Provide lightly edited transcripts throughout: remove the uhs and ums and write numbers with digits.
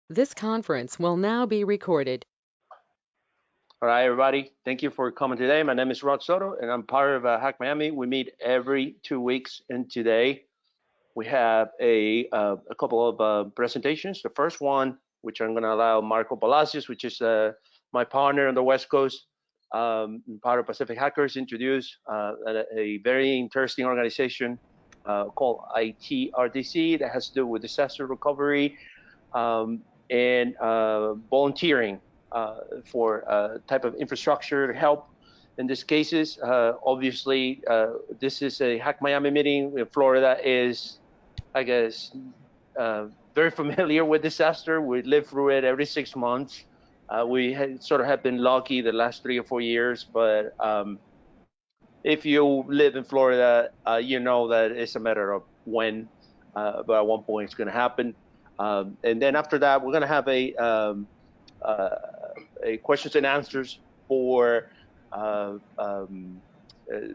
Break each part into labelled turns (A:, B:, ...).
A: This conference will now be recorded.
B: All right, everybody. Thank you for coming today. My name is Rod Soto, and I'm part of HackMiami. We meet every 2 weeks, and today we have a couple of presentations. The first one, which I'm going to allow Marco Palacios, which is my partner on the West Coast, part of Pacific Hackers, introduce a very interesting organization called ITRDC that has to do with disaster recovery and volunteering for type of infrastructure to help in these cases. Obviously, this is a Hack Miami meeting. Florida is, I guess, very familiar with disaster. We live through it every 6 months. We sort of have been lucky the last 3 or 4 years, but if you live in Florida, you know that it's a matter of when, but at one point it's going to happen. And then after that, we're going to have a questions and answers for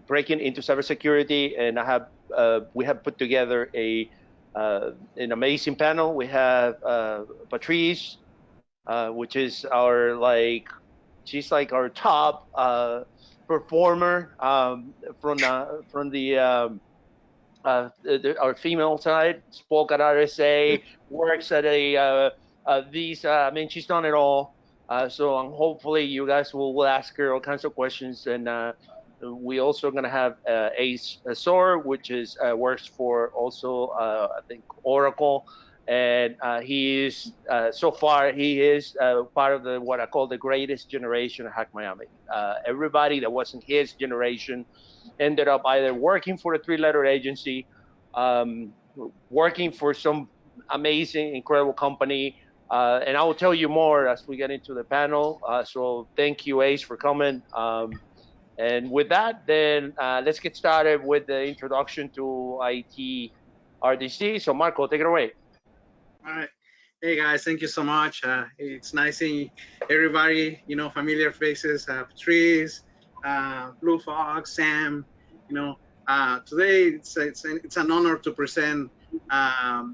B: breaking into cybersecurity. And we have put together an amazing panel. We have Patrice, which is she's like our top performer from our female side. Spoke at RSA, works at a Visa. I mean, she's done it all. So hopefully you guys will ask her all kinds of questions. And we also going to have Ace Sor, which is works for also I think Oracle, and he is so far he is part of the what I call the greatest generation of Hack Miami. Everybody that wasn't his generation ended up either working for a three-letter agency, working for some amazing, incredible company. And I will tell you more as we get into the panel. So thank you, Ace, for coming. And with that, then let's get started with the introduction to IT RDC. So Marco, take it away.
C: All right. Hey guys, thank you so much. It's nice seeing everybody, familiar faces, Patrice, Blue Fox, Sam, today it's an honor to present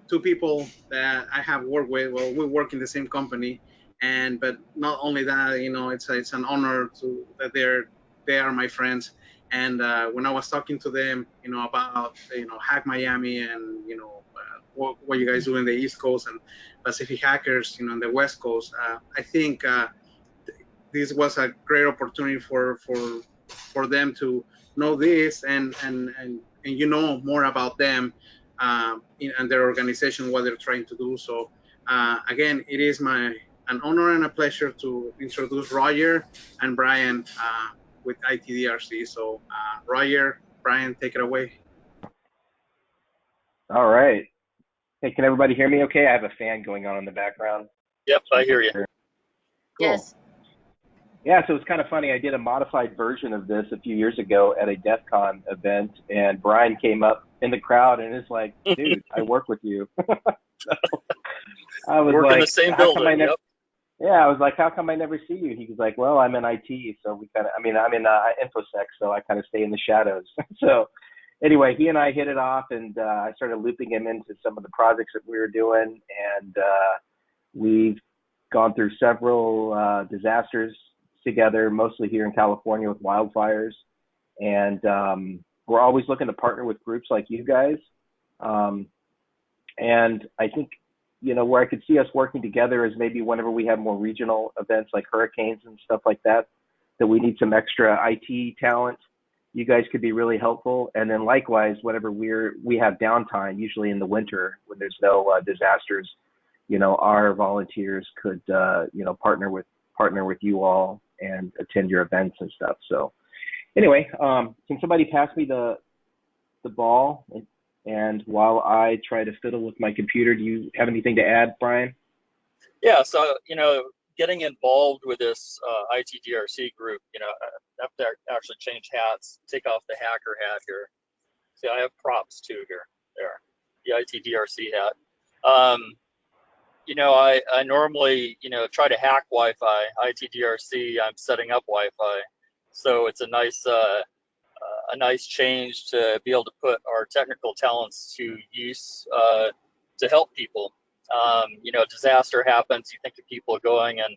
C: two people that I have worked with. Well, we work in the same company, but not only that, it's an honor that they are my friends. And when I was talking to them, about Hack Miami and what you guys do in the East Coast and Pacific Hackers, in the West Coast, I think this was a great opportunity for them to know this and more about them and their organization, what they're trying to do. So again, it is an honor and a pleasure to introduce Roger and Brian with ITDRC. So Roger, Brian, take it away.
D: All right. Hey, can everybody hear me okay? I have a fan going on in the background.
E: Yep, I hear you.
D: Cool.
F: Yes.
D: Yeah, so it's kind of funny. I did a modified version of this a few years ago at a DEF CON event, and Brian came up in the crowd and is like, dude, I work with you. So I was
E: Work
D: like,
E: in the same building. Yep.
D: Yeah, I was like, how come I never see you? He was like, well, I'm in IT, so I'm in InfoSec, so I kind of stay in the shadows. So anyway, he and I hit it off, and I started looping him into some of the projects that we were doing, and we've gone through several disasters together, mostly here in California with wildfires, and we're always looking to partner with groups like you guys. And I think, where I could see us working together is maybe whenever we have more regional events like hurricanes and stuff like that, that we need some extra IT talent. You guys could be really helpful. And then likewise, whenever we have downtime, usually in the winter when there's no disasters, our volunteers could, partner with you all and attend your events and stuff. So anyway, can somebody pass me the ball? And while I try to fiddle with my computer, do you have anything to add, Brian?
E: Yeah, so, getting involved with this ITDRC group, I have to actually change hats, take off the hacker hat here. See, I have props too here, there, the ITDRC hat. I normally, try to hack Wi-Fi. ITDRC, I'm setting up Wi-Fi. So it's a nice change to be able to put our technical talents to use to help people. You know, disaster happens, you think of people going and,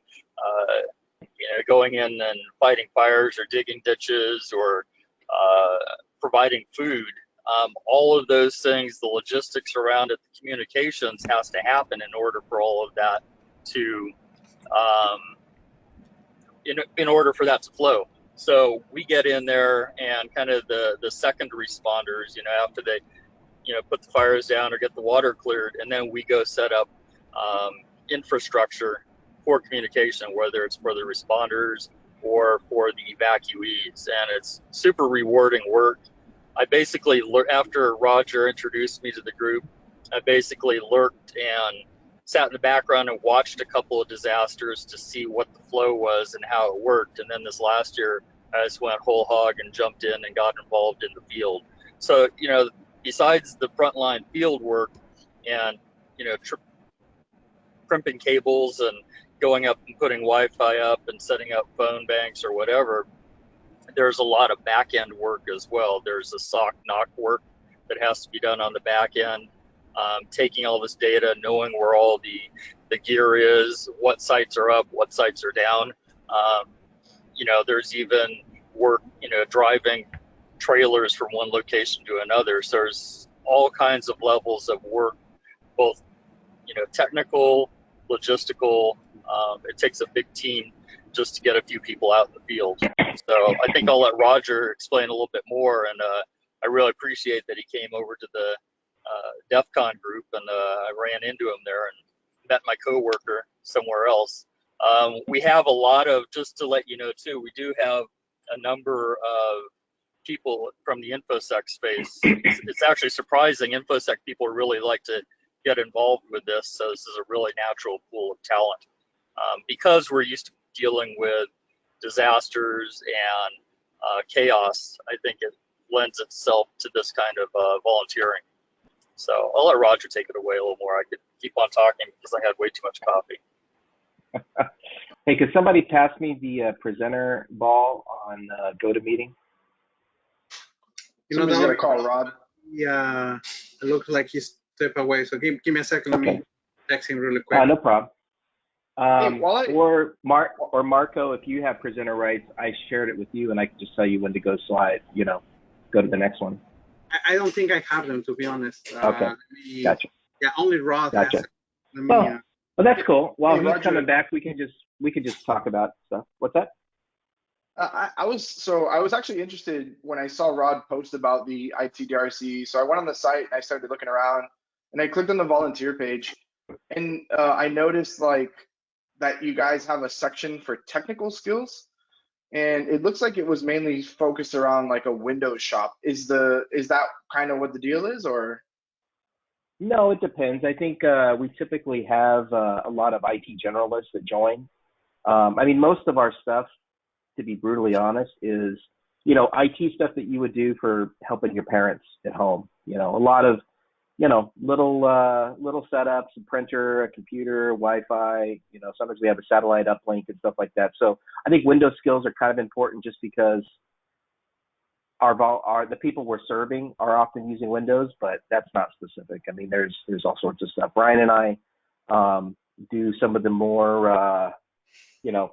E: you know, going in and fighting fires or digging ditches or providing food. All of those things, the logistics around it, the communications has to happen in order for all of that to, in order for that to flow. So we get in there and kind of the second responders, you know, after they, you know, put the fires down or get the water cleared, and then we go set up infrastructure for communication, whether it's for the responders or for the evacuees. And it's super rewarding work. I basically, after Roger introduced me to the group, I basically lurked and sat in the background and watched a couple of disasters to see what the flow was and how it worked. And then this last year, I just went whole hog and jumped in and got involved in the field. So, you know, besides the frontline field work and, you know, crimping cables and going up and putting Wi-Fi up and setting up phone banks or whatever, there's a lot of back end work as well. There's the SOC knock work that has to be done on the back end, taking all this data, knowing where all the gear is, what sites are up, what sites are down. You know, there's even work, you know, driving trailers from one location to another. So there's all kinds of levels of work, both, you know, technical, logistical. It takes a big team just to get a few people out in the field. So I think I'll let Roger explain a little bit more. And I really appreciate that he came over to the DEF CON group, and I ran into him there and met my coworker somewhere else. We have a lot of, just to let you know too, we do have a number of people from the InfoSec space. It's actually surprising. InfoSec people really like to get involved with this. So this is a really natural pool of talent. Because we're used to dealing with disasters and chaos, I think it lends itself to this kind of volunteering. So I'll let Roger take it away a little more. I could keep on talking because I had way too much coffee.
D: Hey, could somebody pass me the presenter ball on GoToMeeting?
C: You know,
F: Somebody's
C: that
F: gonna call Rod.
C: Yeah, it looks like he's stepped away. So give me a second. Let me text him really quick.
D: No problem.
F: Hey,
D: or Marco, if you have presenter rights, I shared it with you, and I can just tell you when to go slide. You know, go to the next one.
C: I don't think I have them, to be honest.
D: Okay, gotcha.
C: Yeah, only Rod
D: gotcha.
C: has it. Well,
D: that's cool. While
F: Hey,
D: he's
F: Roger,
D: coming back, we can just talk about stuff. What's that?
F: I was actually interested when I saw Rod post about the ITDRC. So I went on the site and I started looking around, and I clicked on the volunteer page, and I noticed like that you guys have a section for technical skills, and it looks like it was mainly focused around like a Windows shop. Is that kind of what the deal is, or?
D: No, it depends. I think we typically have a lot of IT generalists that join. I mean, most of our stuff, to be brutally honest, is, you know, IT stuff that you would do for helping your parents at home. You know, a lot of, you know, little setups, a printer, a computer, Wi-Fi. You know, sometimes we have a satellite uplink and stuff like that. So I think Windows skills are kind of important just because the people we're serving are often using Windows, but that's not specific. I mean, there's all sorts of stuff. Brian and I do some of the more, you know,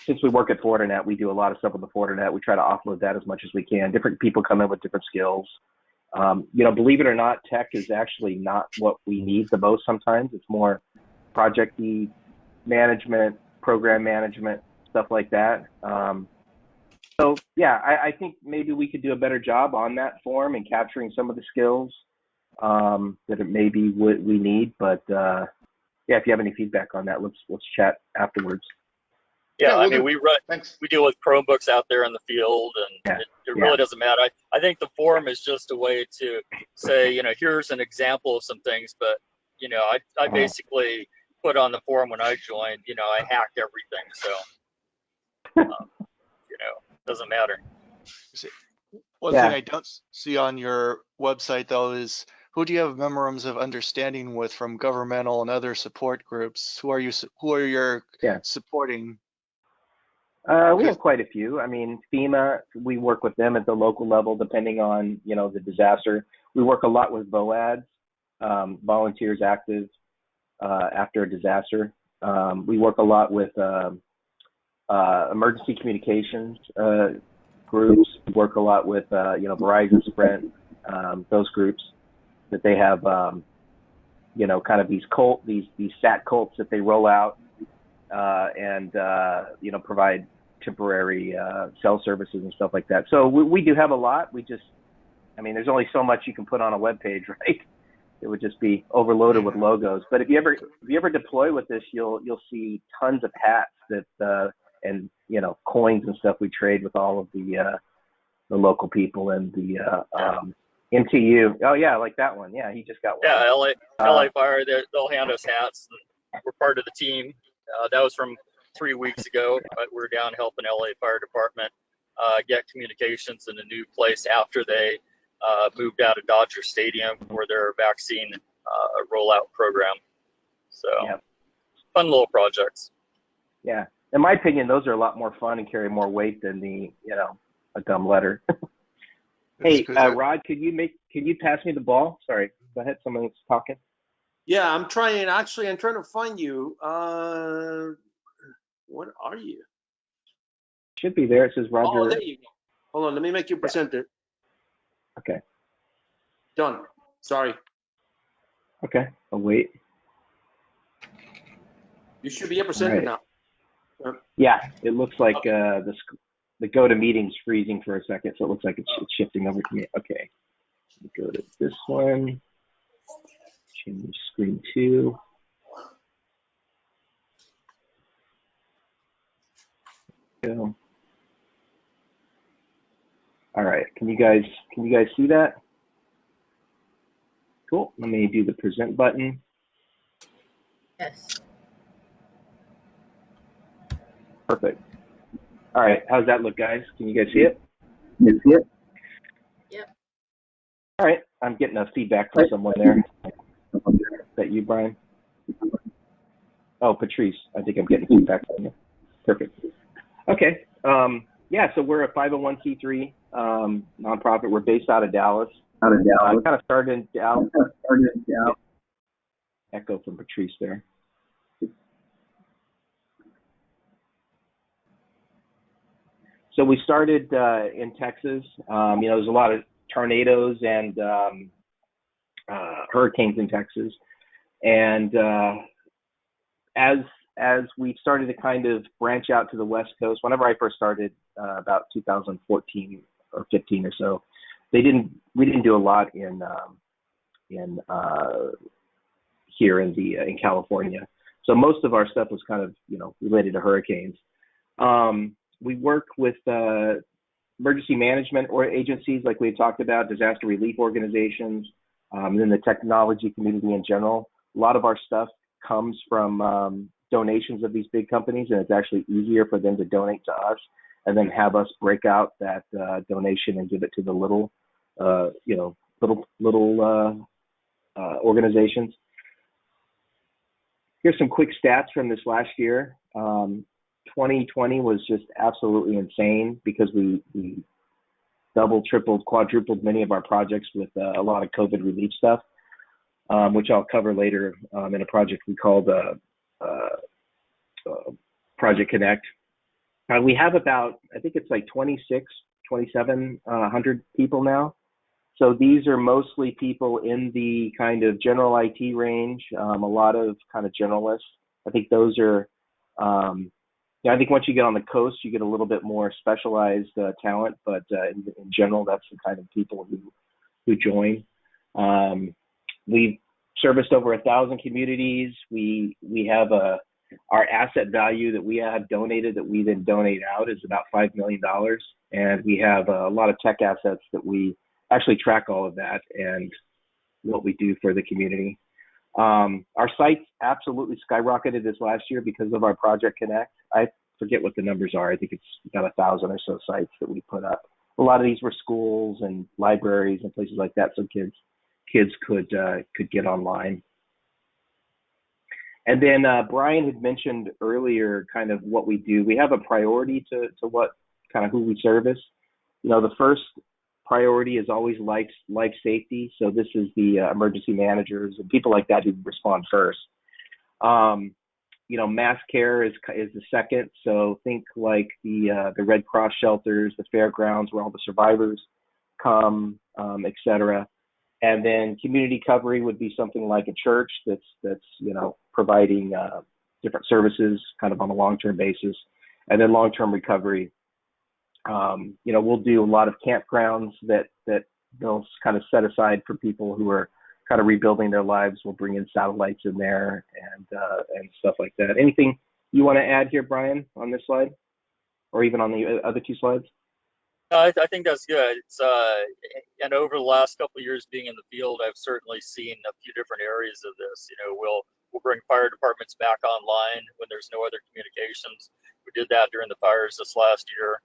D: since we work at Fortinet, we do a lot of stuff with the Fortinet. We try to offload that as much as we can. Different people come in with different skills. You know, believe it or not, tech is actually not what we need the most sometimes. It's more project-y management, program management, stuff like that. So yeah, I think maybe we could do a better job on that form and capturing some of the skills that it maybe we need. But yeah, if you have any feedback on that, let's chat afterwards.
E: Yeah, I
F: we'll
E: mean, we deal with Chromebooks out there in the field, and it really doesn't matter. I think the forum is just a way to say, you know, here's an example of some things, but, you know, I basically put on the forum when I joined, you know, I hacked everything, so, you know, doesn't matter.
G: One thing I don't see on your website, though, is who do you have memorandums of understanding with from governmental and other support groups? Who are you supporting?
D: We have quite a few. I mean, FEMA, we work with them at the local level, depending on, you know, the disaster. We work a lot with VOADs, Volunteers Active. after a disaster. We work a lot with emergency communications groups. We work a lot with Verizon, Sprint, those groups that they have kind of these sat cults that they roll out and provide temporary cell services and stuff like that. So we do have a lot. There's only so much you can put on a web page, right? It would just be overloaded with logos. But if you ever deploy with this, you'll see tons of hats that and coins and stuff we trade with all of the local people and the MTU. Oh yeah, like that one. Yeah, he just got one.
E: Yeah, LA Fire. They'll hand us hats. We're part of the team. That was from 3 weeks ago, but we're down helping LA Fire Department get communications in a new place after they moved out of Dodger Stadium for their vaccine rollout program. So fun little projects.
D: Yeah, in my opinion, those are a lot more fun and carry more weight than a dumb letter. Hey, Rod, could you pass me the ball? Sorry, go ahead. Someone's talking.
B: Yeah, I'm trying to find you. What are you?
D: Should be there. It says Roger.
B: Oh, there you go. Hold on, let me make you presenter.
D: Okay.
B: Done. Sorry.
D: Okay, I'll wait.
B: You should be a presenter now.
D: Yeah, it looks like the GoToMeeting's freezing for a second, so it looks like it's shifting over to me. Okay, go to this one. Change screen 2. Go. All right, can you guys see that? Cool. Let me do the present button.
H: Yes.
D: Perfect. All right, how's that look, guys? Can you guys see it? You see it?
H: Yep.
D: All right, I'm getting a feedback from someone there. Is that you, Brian? Oh, Patrice, I think I'm getting feedback from you. Perfect. Okay. So we're a 501c3 nonprofit. We're based out of Dallas. Kind of started in Dallas. Echo from Patrice there. So we started in Texas. There's a lot of tornadoes and hurricanes in Texas. And as we started to kind of branch out to the West Coast, whenever I first started about 2014 or 15 or so, we didn't do a lot in here in California. So most of our stuff was kind of related to hurricanes. We work with emergency management or agencies like we had talked about, disaster relief organizations, and then the technology community in general. A lot of our stuff comes from donations of these big companies, and it's actually easier for them to donate to us and then have us break out that donation and give it to the little organizations. Here's some quick stats from this last year. 2020 was just absolutely insane because we doubled, tripled, quadrupled many of our projects with a lot of COVID relief stuff, which I'll cover later in a project we called Project Connect. We have about, I think it's like 2,700 people now. So these are mostly people in the kind of general IT range, a lot of kind of generalists. I think those are, I think once you get on the coast, you get a little bit more specialized talent, but in general, that's the kind of people who join. We've serviced over 1,000 communities. We have our asset value that we have donated that we then donate out is about $5 million. And we have a lot of tech assets that we actually track all of that and what we do for the community. Our sites absolutely skyrocketed this last year because of our Project Connect. I forget what the numbers are. I think it's about 1,000 or so sites that we put up. A lot of these were schools and libraries and places like that, so kids could get online. And then Brian had mentioned earlier kind of what we do. We have a priority to what kind of who we service. The first priority is always life safety. So this is the emergency managers and people like that who respond first. You know, mass care is the second. So think like the Red Cross shelters, the fairgrounds where all the survivors come, et cetera. And then community recovery would be something like a church that's you know, providing different services kind of on a long-term basis. And then long-term recovery, you know, we'll do a lot of campgrounds that they'll kind of set aside for people who are kind of rebuilding their lives. We'll bring in satellites in there and stuff like that. Anything you want to add here, Brian, on this slide, or even on the other two slides?
E: I think that's good. It's and over the last couple of years being in the field, I've certainly seen a few different areas of this. You know, we'll bring fire departments back online when there's no other communications. We did that during the fires this last year.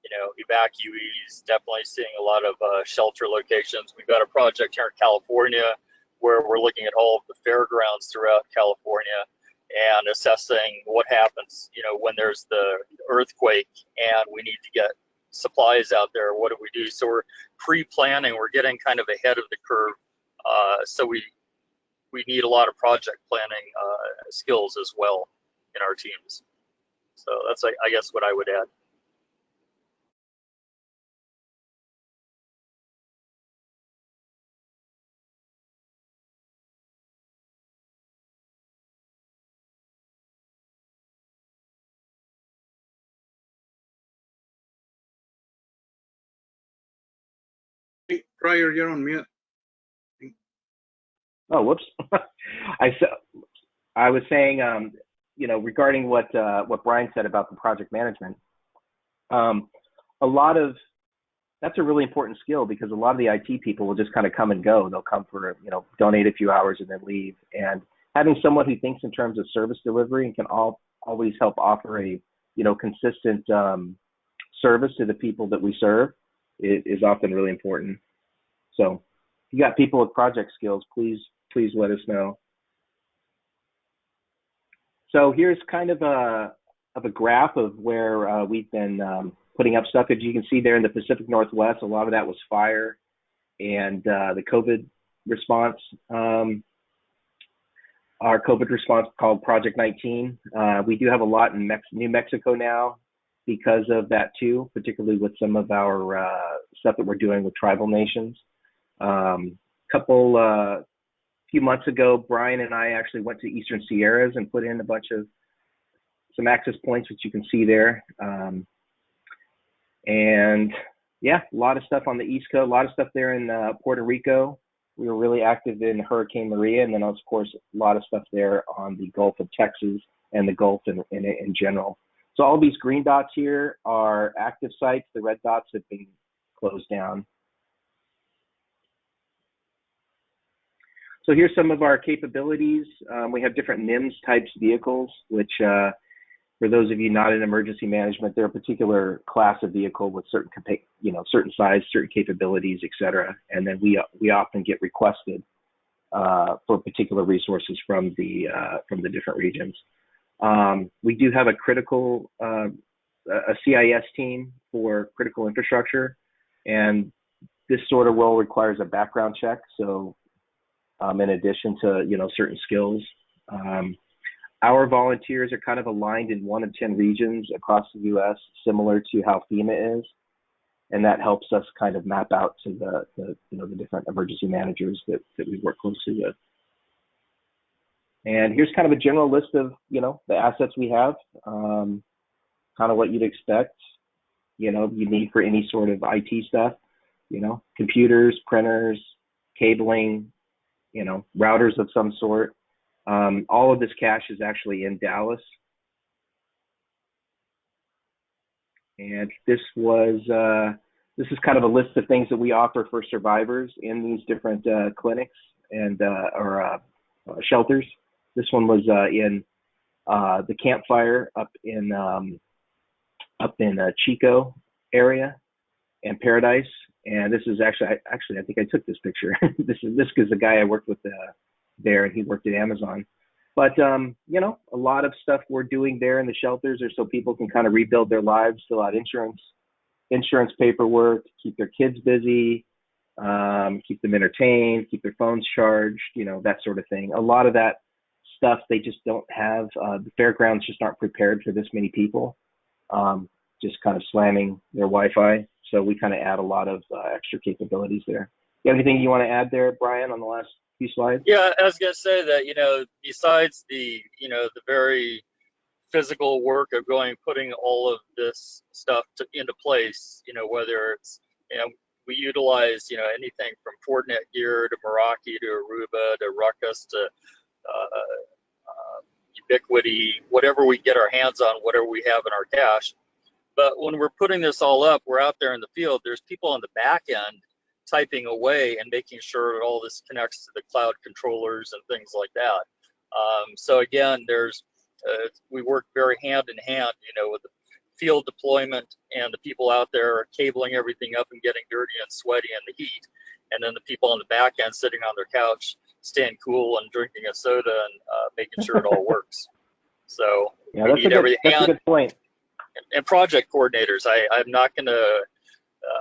E: You know, evacuees, definitely seeing a lot of shelter locations. We've got a project here in California where we're looking at all of the fairgrounds throughout California and assessing what happens, you know, when there's the earthquake and we need to get supplies out there. What do we do? So we're pre-planning, we're getting kind of ahead of the curve. So we need a lot of project planning skills as well in our teams. So that's, I guess, what I would add.
C: Prior, you're on mute.
D: Oh, whoops. I was saying, you know, regarding what Brian said about the project management, a lot of that's a really important skill because a lot of the IT people will just kind of come and go. They'll come for, you know, donate a few hours and then leave. And having someone who thinks in terms of service delivery and can always help offer a, you know, consistent service to the people that we serve is often really important. So if you got people with project skills, please let us know. So here's kind of a graph of where we've been putting up stuff. As you can see there in the Pacific Northwest, a lot of that was fire and the COVID response. Our COVID response called Project 19. We do have a lot in New Mexico now because of that too, particularly with some of our stuff that we're doing with tribal nations. Few months ago, Brian and I actually went to Eastern Sierras and put in some access points, which you can see there. And yeah, a lot of stuff on the East Coast, a lot of stuff there in Puerto Rico. We were really active in Hurricane Maria, and then of course a lot of stuff there on the Gulf of Texas and the Gulf in general. So all these green dots here are active sites. The red dots have been closed down. So here's some of our capabilities. We have different NIMS types vehicles, which for those of you not in emergency management, they're a particular class of vehicle with certain, you know, certain size, certain capabilities, et cetera. And then we often get requested for particular resources from the different regions. We do have a CIS team for critical infrastructure, and this sort of role requires a background check. So in addition to, you know, certain skills. Our volunteers are kind of aligned in 1 of 10 regions across the U.S., similar to how FEMA is, and that helps us kind of map out to the different emergency managers that we work closely with. And here's kind of a general list of, you know, the assets we have, kind of what you'd expect, you know, you need for any sort of IT stuff, you know, computers, printers, cabling, you know, routers of some sort. All of this cache is actually in Dallas. And this is kind of a list of things that we offer for survivors in these different clinics and or shelters. This one was in the Campfire up in Chico area and Paradise. And this is actually I think I took this picture. this is the guy I worked with there, and he worked at Amazon. But you know, a lot of stuff we're doing there in the shelters are so people can kind of rebuild their lives, fill out insurance paperwork, keep their kids busy, keep them entertained, keep their phones charged, that sort of thing. A lot of that stuff they just don't have. The fairgrounds just aren't prepared for this many people, just kind of slamming their Wi-Fi. So we kind of add a lot of extra capabilities there. You have anything you want to add there, Brian, on the last few slides?
E: Yeah, I was going to say that, besides the very physical work of putting all of this stuff into place, whether it's, we utilize, anything from Fortinet gear to Meraki to Aruba to Ruckus to Ubiquity, whatever we get our hands on, whatever we have in our cache. But when we're putting this all up, we're out there in the field, there's people on the back end typing away and making sure that all this connects to the cloud controllers and things like that. So again, we work very hand in hand, with the field deployment and the people out there cabling everything up and getting dirty and sweaty in the heat, and then the people on the back end sitting on their couch, staying cool and drinking a soda and making sure it all works. So
D: yeah, that's a good point.
E: And project coordinators, I'm not going to.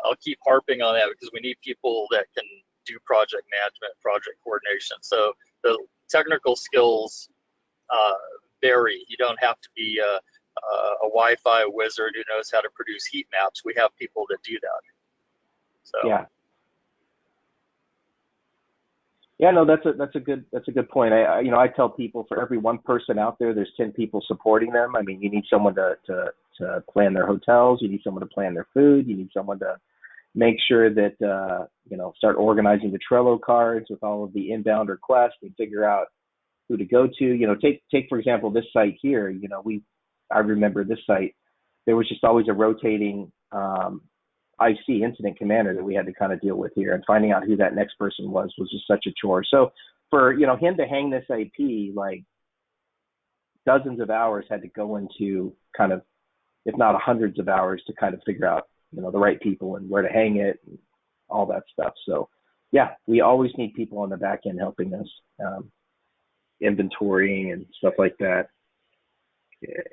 E: I'll keep harping on that because we need people that can do project management, project coordination. So the technical skills vary. You don't have to be a Wi-Fi wizard who knows how to produce heat maps. We have people that do that. So
D: yeah, no, that's a good point. I tell people for every one person out there, there's 10 people supporting them. I mean, you need someone to plan their hotels, you need someone to plan their food, you need someone to make sure that start organizing the Trello cards with all of the inbound requests and figure out who to go to. Take for example this site here. I remember this site. There was just always a rotating IC incident commander that we had to kind of deal with here, and finding out who that next person was just such a chore. So for him to hang this IP, like dozens of hours had to go into kind of, if not hundreds of hours, to kind of figure out the right people and where to hang it and all that stuff. So yeah, we always need people on the back end helping us, inventorying and stuff like that. Okay.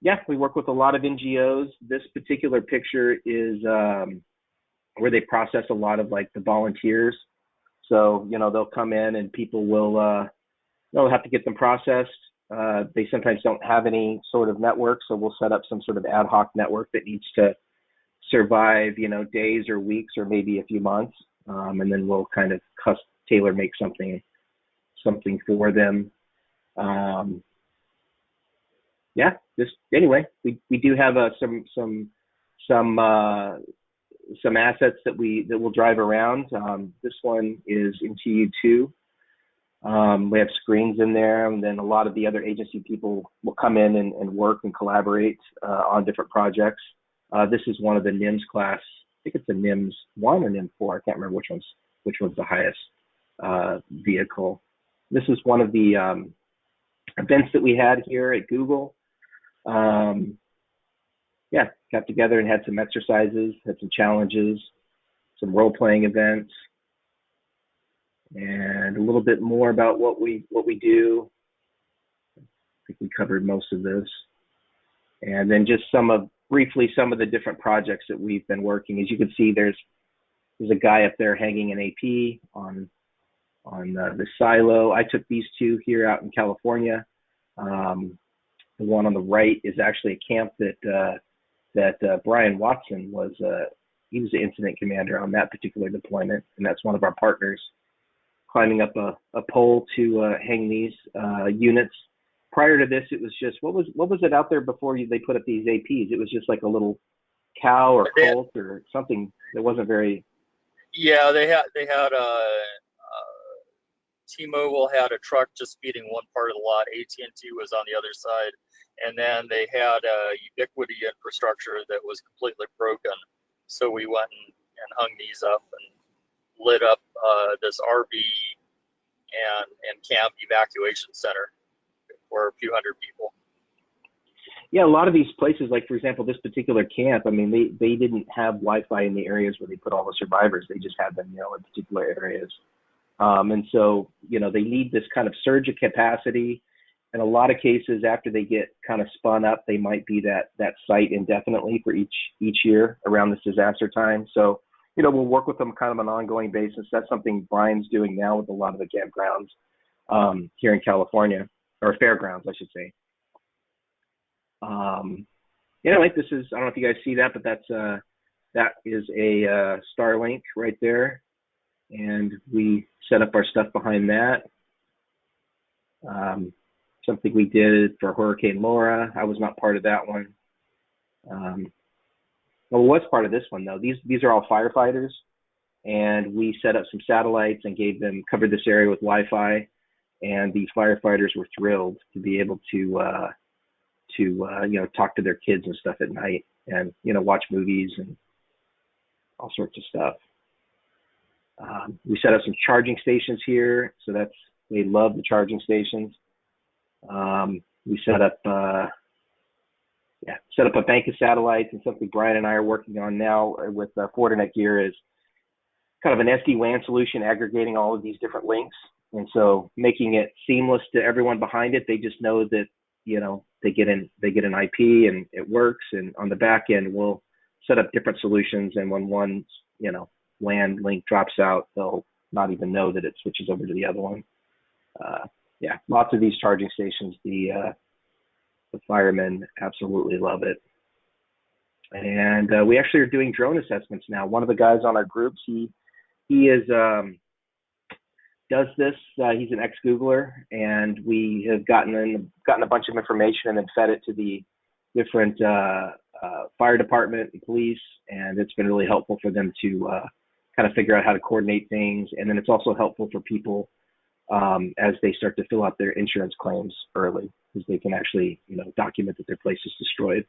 D: Yeah, we work with a lot of NGOs. This particular picture is where they process a lot of like the volunteers. So, they'll come in and people will, they'll have to get them processed. They sometimes don't have any sort of network, so we'll set up some sort of ad hoc network that needs to survive, days or weeks or maybe a few months. And then we'll kind of tailor make something for them. Yeah, anyway, we do have some assets that we'll drive around. This one is in TU2. We have screens in there, and then a lot of the other agency people will come in and work and collaborate on different projects. This is one of the NIMS class. I think it's a NIMS 1 or NIMS 4. I can't remember which one's the highest vehicle. This is one of the events that we had here at Google. Yeah, got together and had some exercises, had some challenges, some role-playing events, and a little bit more about what we do. I think we covered most of this. And then just briefly some of the different projects that we've been working. As you can see, there's a guy up there hanging an AP on the silo. I took these two here out in California. The one on the right is actually a camp that Brian Watson was. He was the incident commander on that particular deployment, and that's one of our partners, climbing up a pole to hang these units. Prior to this, it was just what was it out there before they put up these APs? It was just like a little cow or colt or something that wasn't very.
E: Yeah, they had T-Mobile had a truck just feeding one part of the lot. AT&T was on the other side, and then they had a Ubiquity infrastructure that was completely broken. So we went and hung these up and lit up this RV and camp evacuation center for a few hundred people.
D: Yeah, a lot of these places, like for example, this particular camp, I mean, they didn't have Wi-Fi in the areas where they put all the survivors. They just had them, in particular areas. And so, they need this kind of surge of capacity. in a lot of cases, after they get kind of spun up, they might be that site indefinitely for each year around this disaster time. So, we'll work with them kind of on an ongoing basis. That's something Brian's doing now with a lot of the campgrounds here in California, or fairgrounds, I should say. Anyway, this is, I don't know if you guys see that, but that is a Starlink right there. And we set up our stuff behind that. Something we did for Hurricane Laura. I was not part of that one. Well, was part of this one though. These are all firefighters, and we set up some satellites and covered this area with Wi-Fi, and the firefighters were thrilled to be able to talk to their kids and stuff at night, and watch movies and all sorts of stuff. We set up some charging stations here, so they love the charging stations. We set up a bank of satellites, and something Brian and I are working on now with Fortinet gear is kind of an SD-WAN solution aggregating all of these different links, and so making it seamless to everyone behind it. They just know that they get an IP and it works, and on the back end we'll set up different solutions, and when one WAN link drops out, they'll not even know that it switches over to the other one. Lots of these charging stations. The firemen absolutely love it. And we actually are doing drone assessments now. One of the guys on our groups, he is does this. He's an ex-Googler, and we have gotten a bunch of information and then fed it to the different fire department and police, and it's been really helpful for them to kind of figure out how to coordinate things. And then it's also helpful for people as they start to fill out their insurance claims early, because they can actually document that their place is destroyed.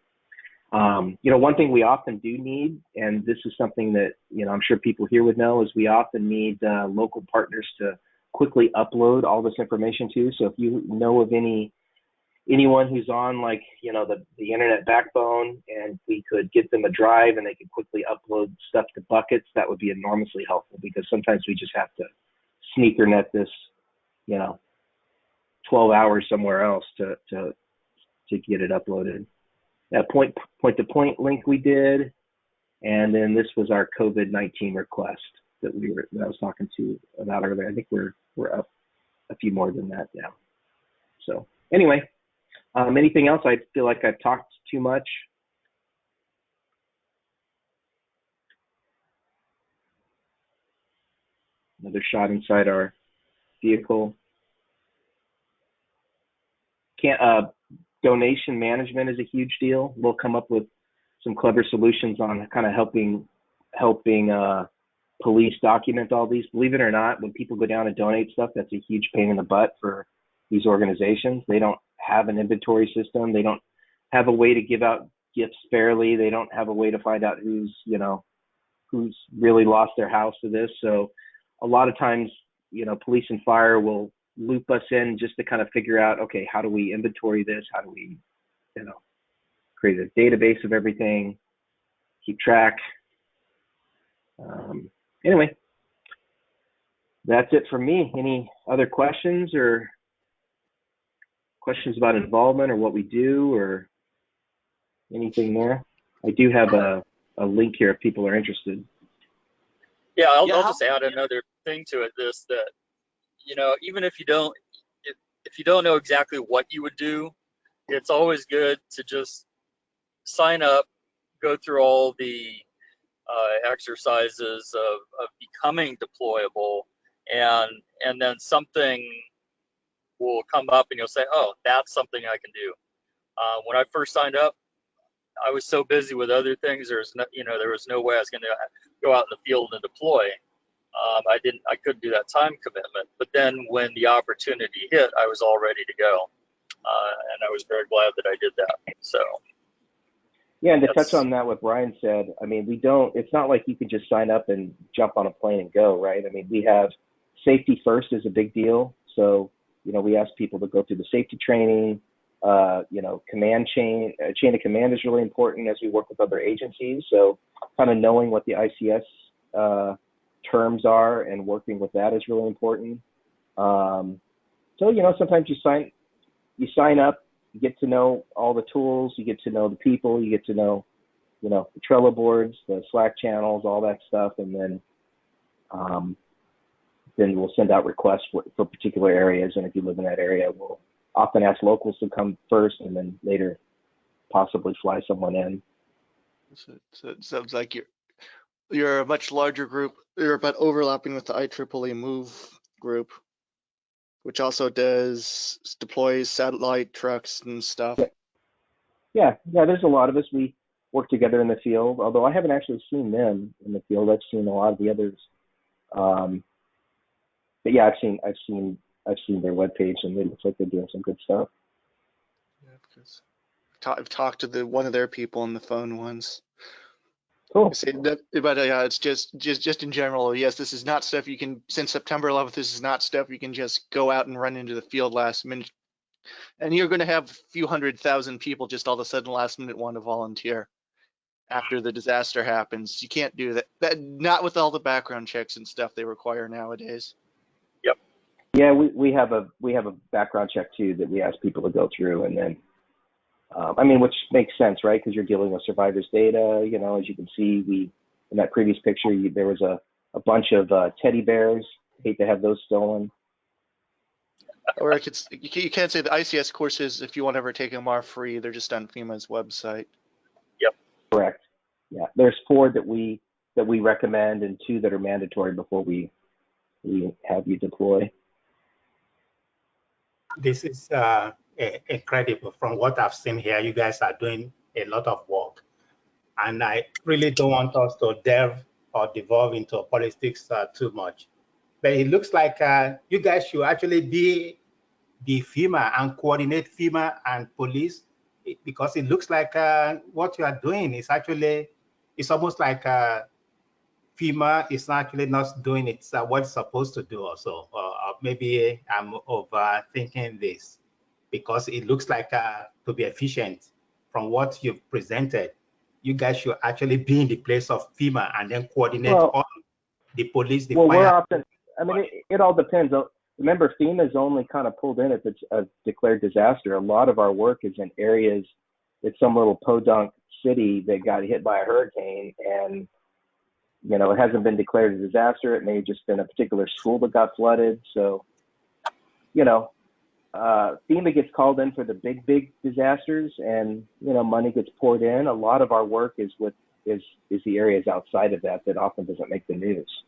D: One thing we often do need, and this is something that I'm sure people here would know, is we often need local partners to quickly upload all this information to. So if you know of anyone who's on the internet backbone, and we could get them a drive and they could quickly upload stuff to buckets, that would be enormously helpful, because sometimes we just have to sneaker net this 12 hours somewhere else to get it uploaded. That point to point link we did, and then this was our COVID-19 request that I was talking to about earlier. I think we're up a few more than that now. So anyway, anything else? I feel like I've talked too much. Another shot inside our vehicle. Donation management is a huge deal. We'll come up with some clever solutions on kind of helping police document all these. Believe it or not, when people go down and donate stuff, that's a huge pain in the butt for these organizations. They don't have an inventory system. They don't have a way to give out gifts fairly. They don't have a way to find out who's really lost their house to this. So a lot of times, police and fire will loop us in just to kind of figure out, okay, how do we inventory this? How do we, create a database of everything, keep track. Anyway, that's it for me. Any other questions or questions about involvement or what we do or anything there? I do have a link here if people are interested.
E: Yeah, I'll just add another thing to it. Even if you don't know exactly what you would do, it's always good to just sign up, go through all the exercises of becoming deployable, and then something will come up and you'll say, oh, that's something I can do. When I first signed up, I was so busy with other things. There was no way I was going to go out in the field and deploy. I couldn't do that time commitment. But then when the opportunity hit, I was all ready to go, and I was very glad that I did that. So.
D: Yeah, and to touch on that, what Brian said, I mean, it's not like you can just sign up and jump on a plane and go, right? I mean, we have safety first is a big deal. So, we ask people to go through the safety training, command chain of command is really important as we work with other agencies. So kind of knowing what the ICS terms are and working with that is really important. So, sometimes you you sign up, you get to know all the tools, you get to know the people, you get to know, the Trello boards, the Slack channels, all that stuff, and then we'll send out requests for particular areas. And if you live in that area, we'll often ask locals to come first, and then later possibly fly someone in.
G: So it sounds like you're a much larger group. You're about overlapping with the IEEE Move group, which also deploys satellite trucks and stuff.
D: Yeah. There's a lot of us. We work together in the field. Although I haven't actually seen them in the field. I've seen a lot of the others. But yeah, I've seen their webpage, and it looks like they're doing some good stuff.
G: Yeah, because I've talked to one of their people on the phone once.
D: Cool.
G: But it's just in general. Yes, this is not stuff you can. Since September 11th, this is not stuff you can just go out and run into the field last minute. And you're going to have a few 100,000 people just all of a sudden last minute want to volunteer after the disaster happens. You can't do that. Not with all the background checks and stuff they require nowadays.
E: Yep.
D: Yeah, we have a background check too that we ask people to go through, and then which makes sense, right? Because you're dealing with survivors' data. As you can see, in that previous picture, there was a bunch of teddy bears. Hate to have those stolen.
G: Or you can't say the ICS courses, if you want to ever take them, are free. They're just on FEMA's website.
E: Yep.
D: Correct. Yeah, there's 4 that we recommend, and 2 that are mandatory before we have you deploy.
I: This is incredible. From what I've seen here, you guys are doing a lot of work. And I really don't want us to delve or devolve into politics too much. But it looks like you guys should actually be the FEMA and coordinate FEMA and police, because it looks like what you are doing is actually, it's almost like FEMA is actually not doing what it's supposed to do also. Maybe I'm overthinking this, because it looks like to be efficient from what you've presented, you guys should actually be in the place of FEMA and then coordinate all the police, the
D: we're
I: fire.
D: often, it all depends. Remember, FEMA is only kind of pulled in if it's a declared disaster. A lot of our work is in areas, it's some little podunk city that got hit by a hurricane, and it hasn't been declared a disaster. It may have just been a particular school that got flooded. So, FEMA gets called in for the big disasters, and money gets poured in. A lot of our work is the areas outside of that often doesn't make the news.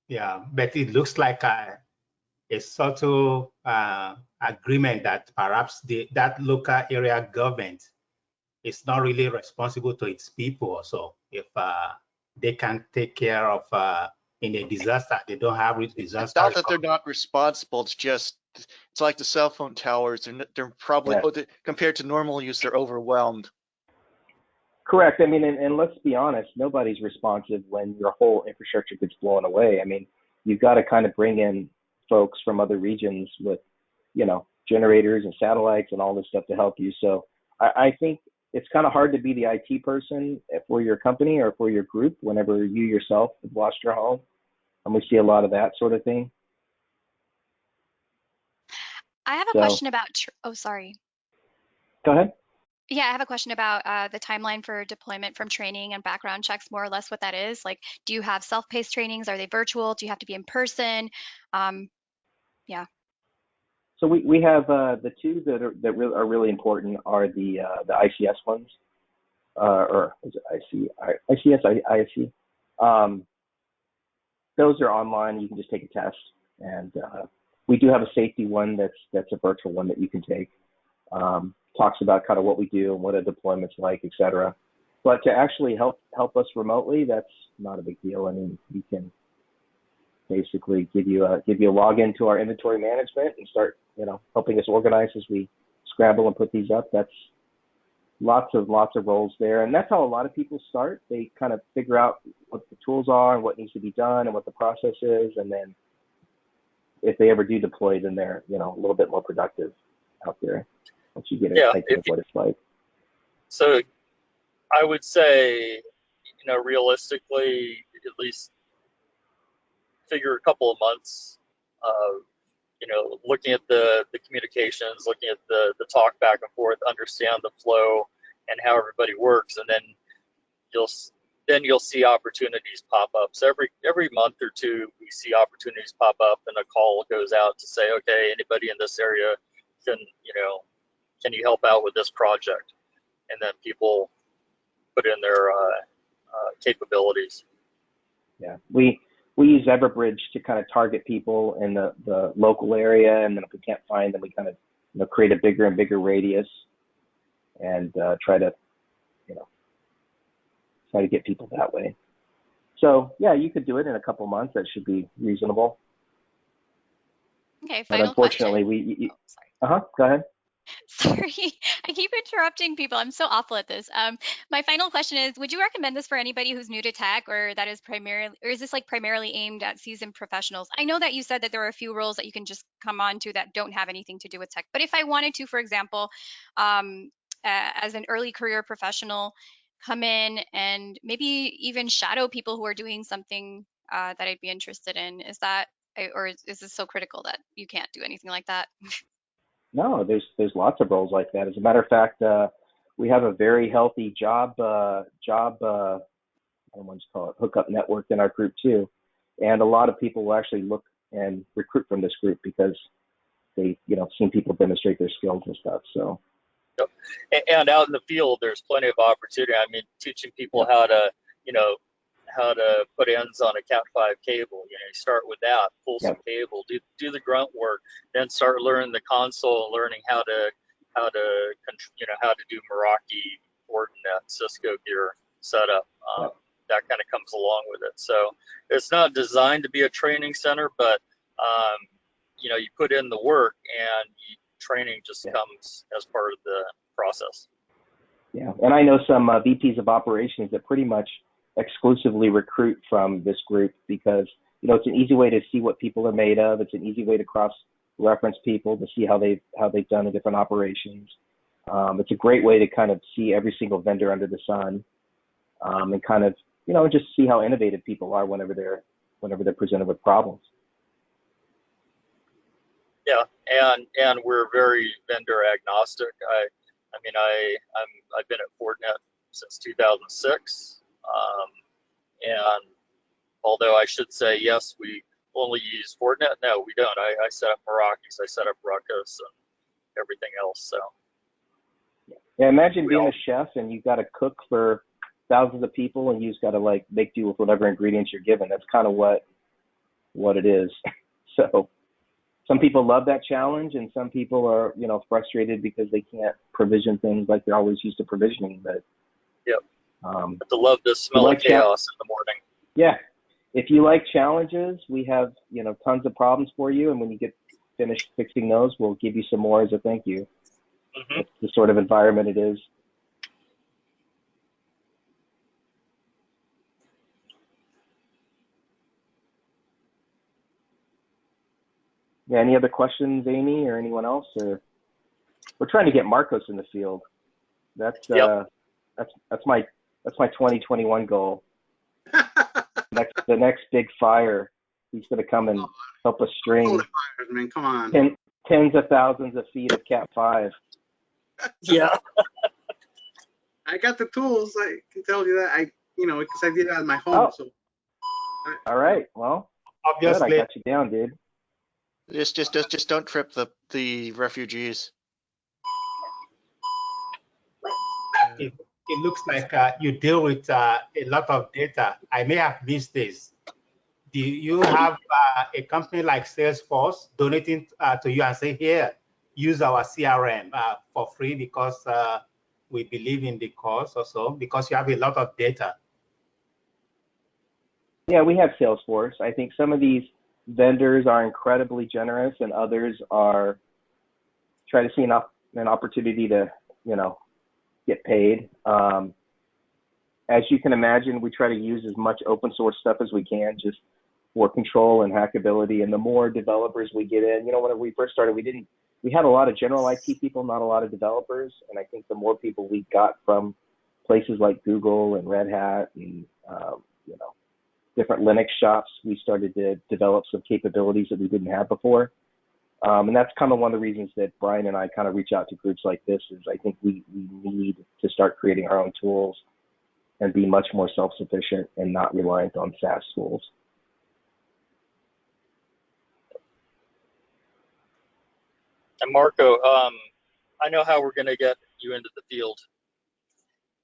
I: Yeah, but it looks like a subtle agreement that perhaps that local area government is not really responsible to its people. So if they can take care of in a disaster, they don't have disaster.
G: It's not that they're not responsible. It's like the cell phone towers. They're probably compared to normal use, they're overwhelmed.
D: Correct. And let's be honest, nobody's responsive when your whole infrastructure gets blown away. You've got to kind of bring in folks from other regions with, generators and satellites and all this stuff to help you. So I think it's kind of hard to be the IT person for your company or for your group whenever you yourself have lost your home. And we see a lot of that sort of thing.
J: I have a question about, sorry.
D: Go ahead.
J: Yeah, I have a question about the timeline for deployment from training and background checks, more or less what that is. Like, do you have self-paced trainings? Are they virtual? Do you have to be in person? Yeah.
D: So we have the 2 that are really important are the ICS ones, or is it ICS, ISC. Those are online. You can just take a test, and we do have a safety one that's a virtual one that you can take. Talks about kind of what we do and what a deployment's like, et cetera. But to actually help us remotely, that's not a big deal. We can basically give you a login to our inventory management and start, helping us organize as we scramble and put these up. That's lots of roles there, and that's how a lot of people start. They kind of figure out what the tools are and what needs to be done and what the process is, and then if they ever do deploy, then they're a little bit more productive out there once you get an idea of what it's like.
E: So I would say, realistically, at least figure a couple of months looking at the communications, looking at the talk back and forth, understand the flow and how everybody works, and then you'll see opportunities pop up. So every month or two, we see opportunities pop up, and a call goes out to say, okay, anybody in this area can you help out with this project? And then people put in their capabilities.
D: Yeah, we use Everbridge to kind of target people in the local area, and then if we can't find them, we kind of create a bigger and bigger radius and try to get people that way. So yeah, you could do it in a couple months. That should be reasonable.
J: Okay,
D: But
J: final
D: unfortunately,
J: question.
D: Go ahead.
J: Sorry, I keep interrupting people. I'm so awful at this. My final question is, would you recommend this for anybody who's new to tech, or that is primarily, or is this like primarily aimed at seasoned professionals? I know that you said that there are a few roles that you can just come on to that don't have anything to do with tech. But if I wanted to, for example, as an early career professional, come in and maybe even shadow people who are doing something that I'd be interested in, or is this so critical that you can't do anything like that?
D: No, there's lots of roles like that. As a matter of fact, we have a very healthy job I don't want to call it hookup network in our group too, and a lot of people will actually look and recruit from this group because they seen people demonstrate their skills and stuff. So.
E: And out in the field, there's plenty of opportunity. I mean, teaching people how to put ends on a Cat5 cable. You start with that, pull some cable, do the grunt work, then start learning the console and learning how to do Meraki, Fortinet, Cisco gear setup. That kind of comes along with it. So it's not designed to be a training center, but you put in the work, and training just comes as part of the process.
D: Yeah, and I know some VPs of operations that pretty much exclusively recruit from this group because it's an easy way to see what people are made of. It's an easy way to cross-reference people to see how they've done in different operations. It's a great way to kind of see every single vendor under the sun, and kind of just see how innovative people are whenever they're presented with problems.
E: Yeah, and we're very vendor agnostic. I've been at Fortinet since 2006, and although I should say yes, we only use Fortinet. No, we don't. I set up Meraki's, I set up Ruckus, and everything else. So.
D: Yeah, imagine being a chef and you've got to cook for thousands of people, and you just got to make do with whatever ingredients you're given. That's kind of what it is. So. Some people love that challenge, and some people are, frustrated because they can't provision things like they're always used to provisioning. But
E: to love the smell of chaos in the morning.
D: Yeah, if you like challenges, we have tons of problems for you, and when you get finished fixing those, we'll give you some more as a thank you. Mm-hmm. That's the sort of environment it is. Yeah, any other questions, Amy, or anyone else? Or we're trying to get Marcos in the field. That's my 2021 goal. The next big fire. He's going to come and help us string
C: fires, man. Come on.
D: Tens of thousands of feet of Cat5.
E: Yeah.
C: I got the tools. I can tell you that. Because I did it at my home. So.
D: All right. Well,
I: obviously,
D: good. I got you down, dude.
G: Just don't trip the refugees.
I: It looks like you deal with a lot of data. I may have missed this. Do you have a company like Salesforce donating to you and say, here, use our CRM for free because we believe in the cause or so, because you have a lot of data?
D: Yeah, we have Salesforce. I think some of these vendors are incredibly generous, and others are trying to see an opportunity to, get paid. As you can imagine, we try to use as much open source stuff as we can just for control and hackability. And the more developers we get in, whenever we first started, we had a lot of general IT people, not a lot of developers. And I think the more people we got from places like Google and Red Hat and, different Linux shops, we started to develop some capabilities that we didn't have before. And that's kind of one of the reasons that Brian and I kind of reach out to groups like this is I think we need to start creating our own tools and be much more self-sufficient and not reliant on SaaS tools.
E: And Marco, I know how we're going to get you into the field.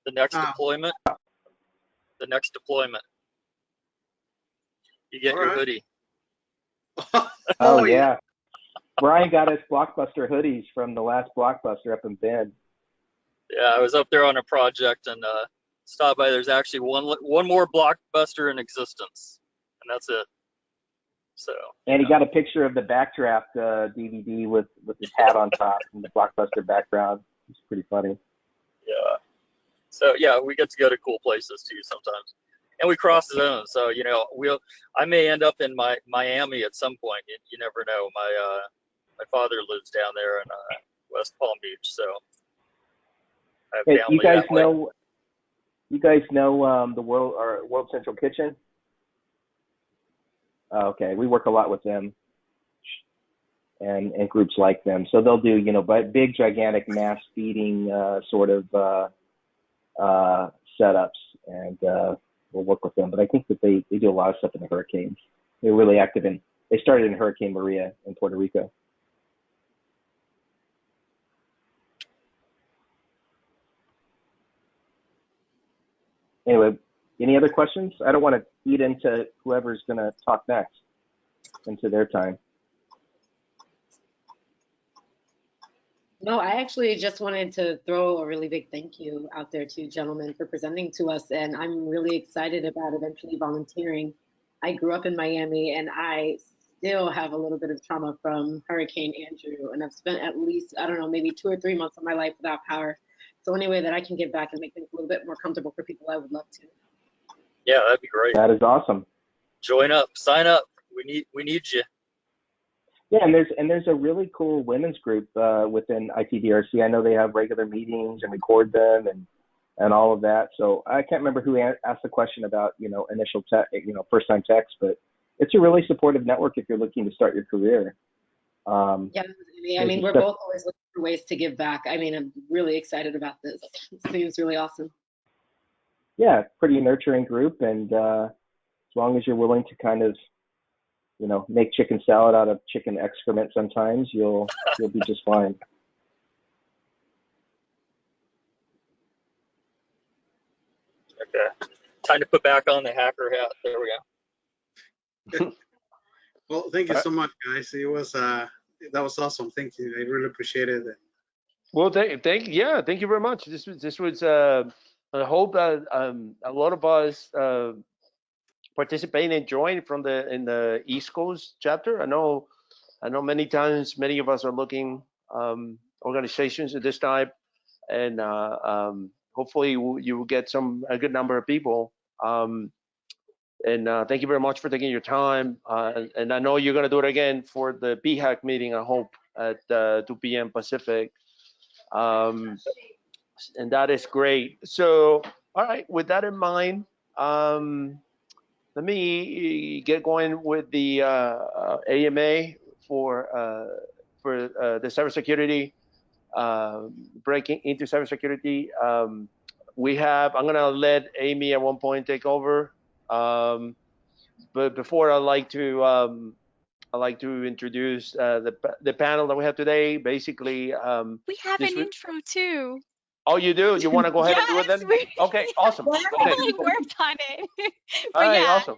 E: The next deployment. The next deployment. You get your hoodie.
D: Oh yeah. Brian got us Blockbuster hoodies from the last Blockbuster up in Bend.
E: Yeah, I was up there on a project and stopped by. There's actually one more Blockbuster in existence, and that's it. So.
D: And he got a picture of the Backdraft DVD with his hat on top and the Blockbuster background. It's pretty funny.
E: Yeah. So yeah, we get to go to cool places too sometimes, and we cross zones. So you know, I may end up in Miami at some point. You never know. My father lives down there in West Palm Beach, so I have family that way.
D: You guys know the World Central Kitchen? Okay, we work a lot with them and groups like them. So they'll do, big, gigantic mass feeding sort of setups, and we'll work with them. But I think that they do a lot of stuff in the hurricanes. They're really active they started in Hurricane Maria in Puerto Rico. Anyway, any other questions? I don't want to eat into whoever's going to talk next, into their time.
K: No, I actually just wanted to throw a really big thank you out there to you gentlemen for presenting to us, and I'm really excited about eventually volunteering. I grew up in Miami, and I still have a little bit of trauma from Hurricane Andrew, and I've spent at least, I don't know, maybe 2 or 3 months of my life without power. So any way that I can give back and make things a little bit more comfortable for people, I would love to.
E: Yeah, that'd be great.
D: That is awesome.
E: Join up, sign up. We need you.
D: Yeah, and there's a really cool women's group within ITDRC. I know they have regular meetings and record them and all of that. So I can't remember who asked the question about initial tech, first time techs, but it's a really supportive network if you're looking to start your career.
K: Yeah, I mean, we're both always looking for ways to give back. I mean, I'm really excited about this. It seems really awesome.
D: Yeah, pretty nurturing group, and as long as you're willing to kind of, make chicken salad out of chicken excrement sometimes, you'll be just fine.
E: Okay, time to put back on the hacker hat. There we go.
C: Well, thank you so much, guys. It was that was awesome. Thank you. I really appreciated it.
B: Well, thank you very much. This was I hope that a lot of us participate and join in the East Coast chapter. I know many times many of us are looking organizations of this type, and hopefully you will get a good number of people. And thank you very much for taking your time. And I know you're going to do it again for the BHAC meeting, I hope, at 2 p.m. Pacific. And that is great. So, all right, with that in mind, let me get going with the AMA for the cybersecurity, breaking into cybersecurity. I'm going to let Amy at one point take over. But before, I'd like to introduce the panel that we have today. Basically,
J: we have an intro too.
B: Oh, you do? You want to go ahead and do it then? Okay, awesome.
J: We really worked on it.
B: All right, yeah. Awesome.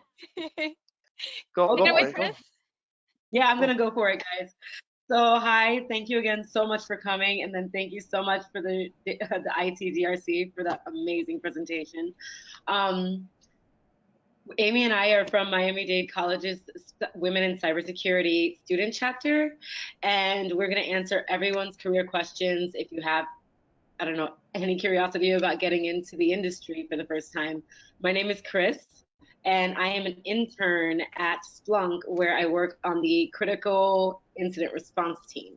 K: Go for it. Chris? Yeah, I'm gonna go for it, guys. So hi, thank you again so much for coming, and then thank you so much for the ITDRC for that amazing presentation. Amy and I are from Miami-Dade College's Women in Cybersecurity student chapter, and we're going to answer everyone's career questions. If you have, I don't know, any curiosity about getting into the industry for the first time. My name is Chris, and I am an intern at Splunk, where I work on the critical incident response team.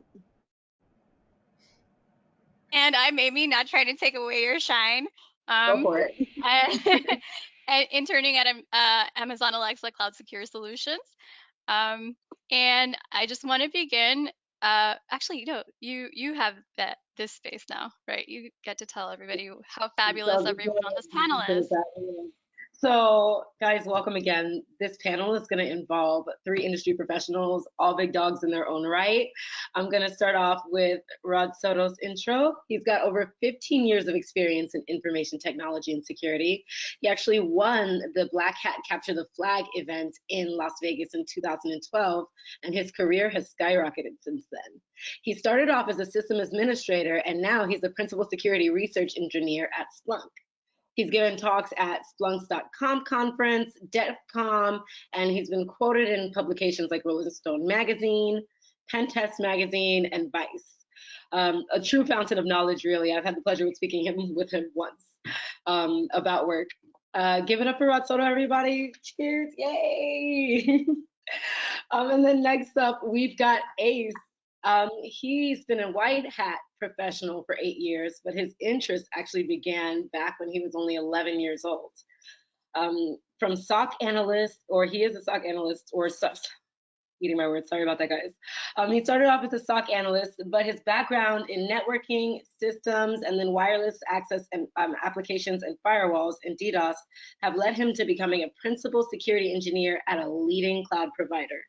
J: And I'm Amy, not trying to take away your shine.
K: Go for it.
J: Interning at Amazon Alexa Cloud Secure Solutions. And I just want to begin actually, you have this space now, right? You get to tell everybody how fabulous everyone on this panel is.
K: So, guys, welcome again. This panel is going to involve 3 industry professionals, all big dogs in their own right. I'm going to start off with Rod Soto's intro. He's got over 15 years of experience in information technology and security. He actually won the Black Hat Capture the Flag event in Las Vegas in 2012, and his career has skyrocketed since then. He started off as a system administrator, and now he's a principal security research engineer at Splunk. He's given talks at Splunk's.com conference, DEFCON, and he's been quoted in publications like Rolling Stone Magazine, Pentest Magazine, and Vice. A true fountain of knowledge, really. I've had the pleasure of speaking with him once about work. Give it up for Rod Soto, everybody. Cheers, yay! And then next up, we've got Ace. He's been a white hat professional for 8 years, but his interest actually began back when he was only 11 years old. From SOC analyst, or he is a SOC analyst, or eating my words, sorry about that, guys. He started off as a SOC analyst, but his background in networking systems and then wireless access and applications and firewalls and DDoS have led him to becoming a principal security engineer at a leading cloud provider.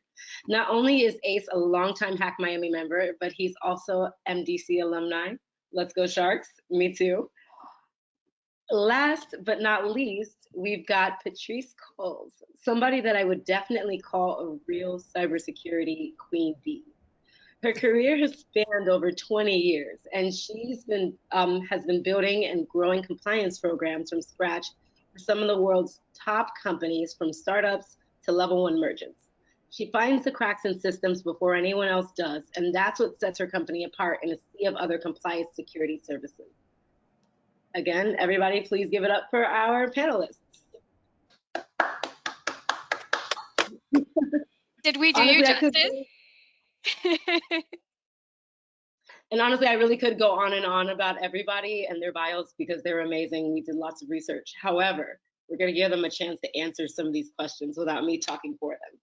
K: Not only is Ace a longtime HackMiami member, but he's also MDC alumni. Let's go Sharks, me too. Last but not least, we've got Patrice Coles, somebody that I would definitely call a real cybersecurity queen bee. Her career has spanned over 20 years, and she's been has been building and growing compliance programs from scratch for some of the world's top companies, from startups to level 1 merchants. She finds the cracks in systems before anyone else does, and that's what sets her company apart in a sea of other compliance security services. Again, everybody, please give it up for our panelists.
J: Did we do you justice?
K: And honestly, I really could go on and on about everybody and their bios because they're amazing. We did lots of research. However, we're going to give them a chance to answer some of these questions without me talking for them.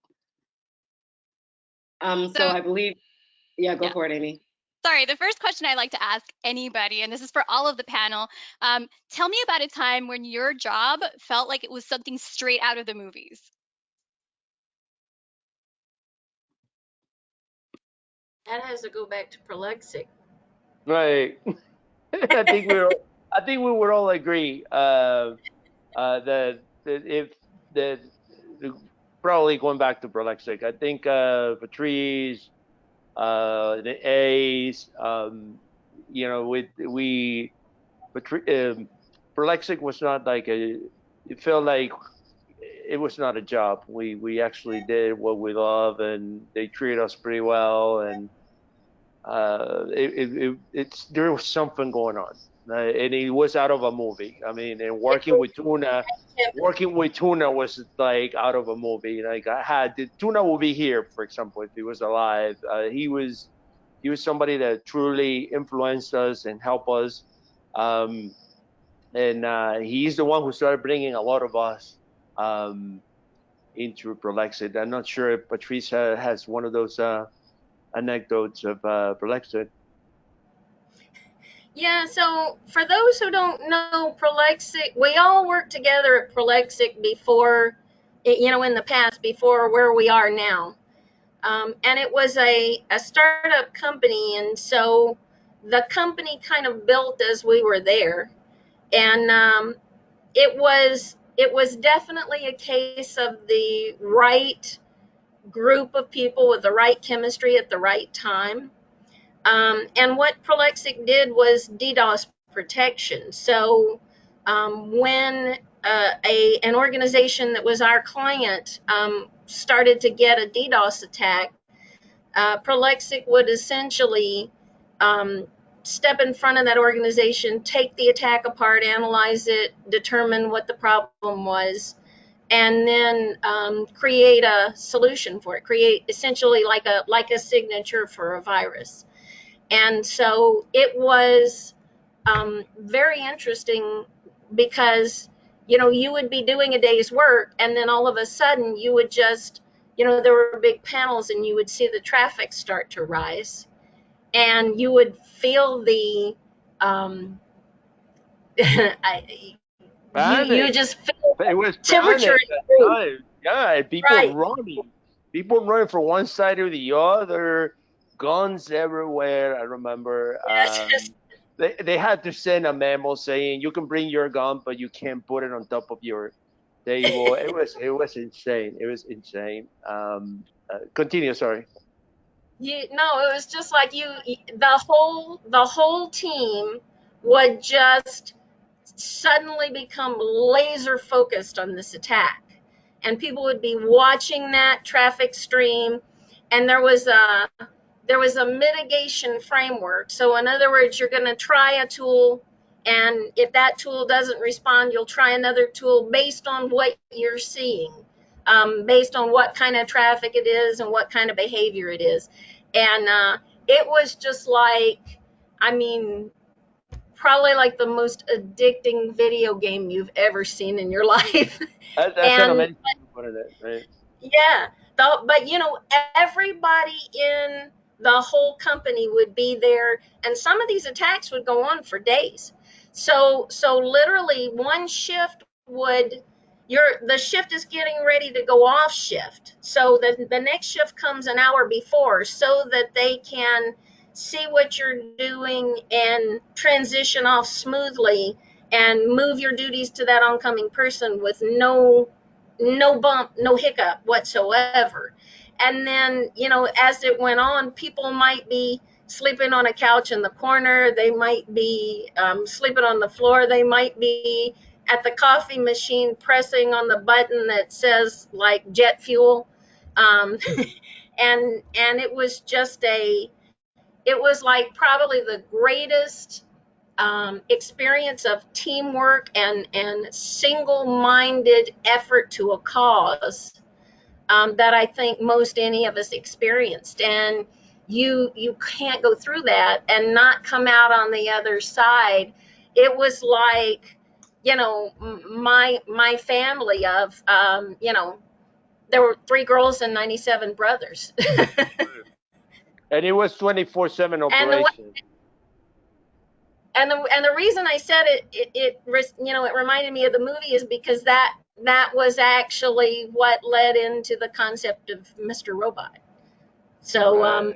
K: So I believe, go for it, Amy.
J: Sorry, the first question I like to ask anybody, and this is for all of the panel, tell me about a time when your job felt like it was something straight out of the movies.
H: That has to go back to Prolexic.
B: Right. I think we would all agree that if that probably going back to Prolexic. I think Patrice, the A's, Prolexic was not like it felt like it was not a job. We actually did what we love, and they treated us pretty well, and there was something going on, and it was out of a movie. I mean, and working with Tuna was like out of a movie. Like Tuna will be here, for example, if he was alive. He was somebody that truly influenced us and helped us, and he's the one who started bringing a lot of us into Prolexic. I'm not sure if Patrice has one of those anecdotes of Prolexic.
H: Yeah, so for those who don't know Prolexic, we all worked together at Prolexic before, in the past, before where we are now. And it was a startup company, and so the company kind of built as we were there. And it was definitely a case of the right group of people with the right chemistry at the right time. And what Prolexic did was DDoS protection. So when an organization that was our client started to get a DDoS attack, Prolexic would essentially step in front of that organization, take the attack apart, analyze it, determine what the problem was, and then create a solution for it, create essentially like a signature for a virus. And so it was very interesting because, you would be doing a day's work, and then all of a sudden you would just, there were big panels, and you would see the traffic start to rise. and you would feel the you
B: Panic.
H: just feel
B: It was
H: temperature
B: panic
H: in
B: that
H: the room.
B: time. Yeah,
H: Right.
B: people running from one side to the other, guns everywhere. I remember
H: Yes.
B: they had to send a memo saying you can bring your gun, but you can't put it on top of your table. It was insane. It was insane. Continue. Sorry.
H: No, it was just like the whole team would just suddenly become laser focused on this attack, and people would be watching that traffic stream, and there was a mitigation framework. So in other words, you're going to try a tool, and if that tool doesn't respond, you'll try another tool based on what you're seeing, based on what kind of traffic it is and what kind of behavior it is. And it was just like, I mean, probably like the most addicting video game you've ever seen in your life.
B: That's an
H: And
B: amazing way to put it, right?
H: yeah, but everybody in the whole company would be there, and some of these attacks would go on for days. So literally one shift would the shift is getting ready to go off shift. So the next shift comes an hour before so that they can see what you're doing and transition off smoothly and move your duties to that oncoming person with no bump, no hiccup whatsoever. And then, as it went on, people might be sleeping on a couch in the corner. They might be sleeping on the floor. They might be at the coffee machine pressing on the button that says like jet fuel. Um, and it was like probably the greatest experience of teamwork and single-minded effort to a cause that I think most any of us experienced. And you can't go through that and not come out on the other side. It was like, my family of, there were 3 girls and 97 brothers.
B: And it was 24/7
H: and the
B: operation.
H: and the reason I said it reminded me of the movie is because that was actually what led into the concept of Mr. Robot. So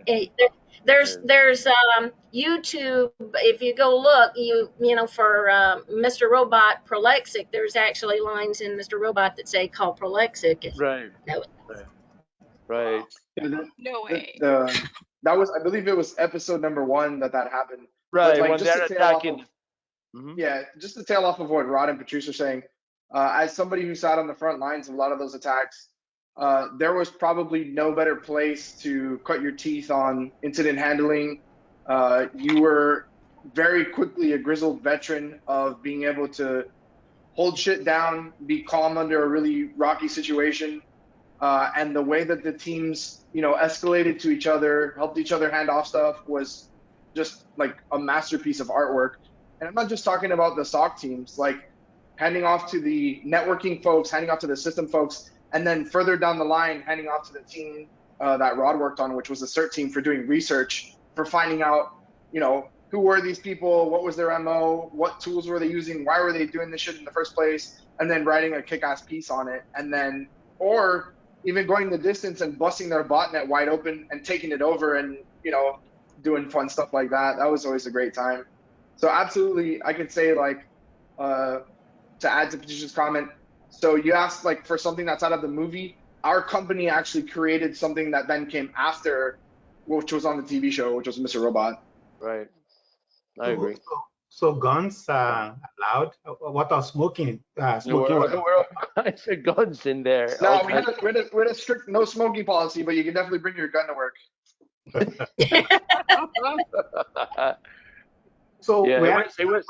H: there's YouTube. If you go look, for Mr. Robot Prolexic, there's actually lines in Mr. Robot that say call Prolexic.
B: Right. Right.
F: Yeah,
J: No way.
F: that was, I believe it was episode number 1 that happened.
B: Right.
F: But like
B: When
F: just
B: they're
F: to tail off
B: attacking.
F: of, yeah, just to tail off of what Rod and Patrice are saying, as somebody who sat on the front lines of a lot of those attacks, there was probably no better place to cut your teeth on incident handling. You were very quickly a grizzled veteran of being able to hold shit down, be calm under a really rocky situation. And the way that the teams, escalated to each other, helped each other hand off stuff was just like a masterpiece of artwork. And I'm not just talking about the SOC teams, like handing off to the networking folks, handing off to the system folks, and then further down the line, handing off to the team that Rod worked on, which was the CERT team, for doing research, for finding out, who were these people, what was their MO, what tools were they using, why were they doing this shit in the first place, and then writing a kick-ass piece on it, and then, or even going the distance and busting their botnet wide open and taking it over and, doing fun stuff like that. That was always a great time. So absolutely, I could say, like, to add to Patricia's comment, so you asked, like, for something that's out of the movie. Our company actually created something that then came after, which was on the TV show, which was Mr. Robot.
B: Right. I agree.
I: So guns are allowed? What are smoking? Smoking?
B: There were all kinds of guns in there.
F: No, we had a strict no smoking policy, but you can definitely bring your gun to work.
I: So
B: yeah, it was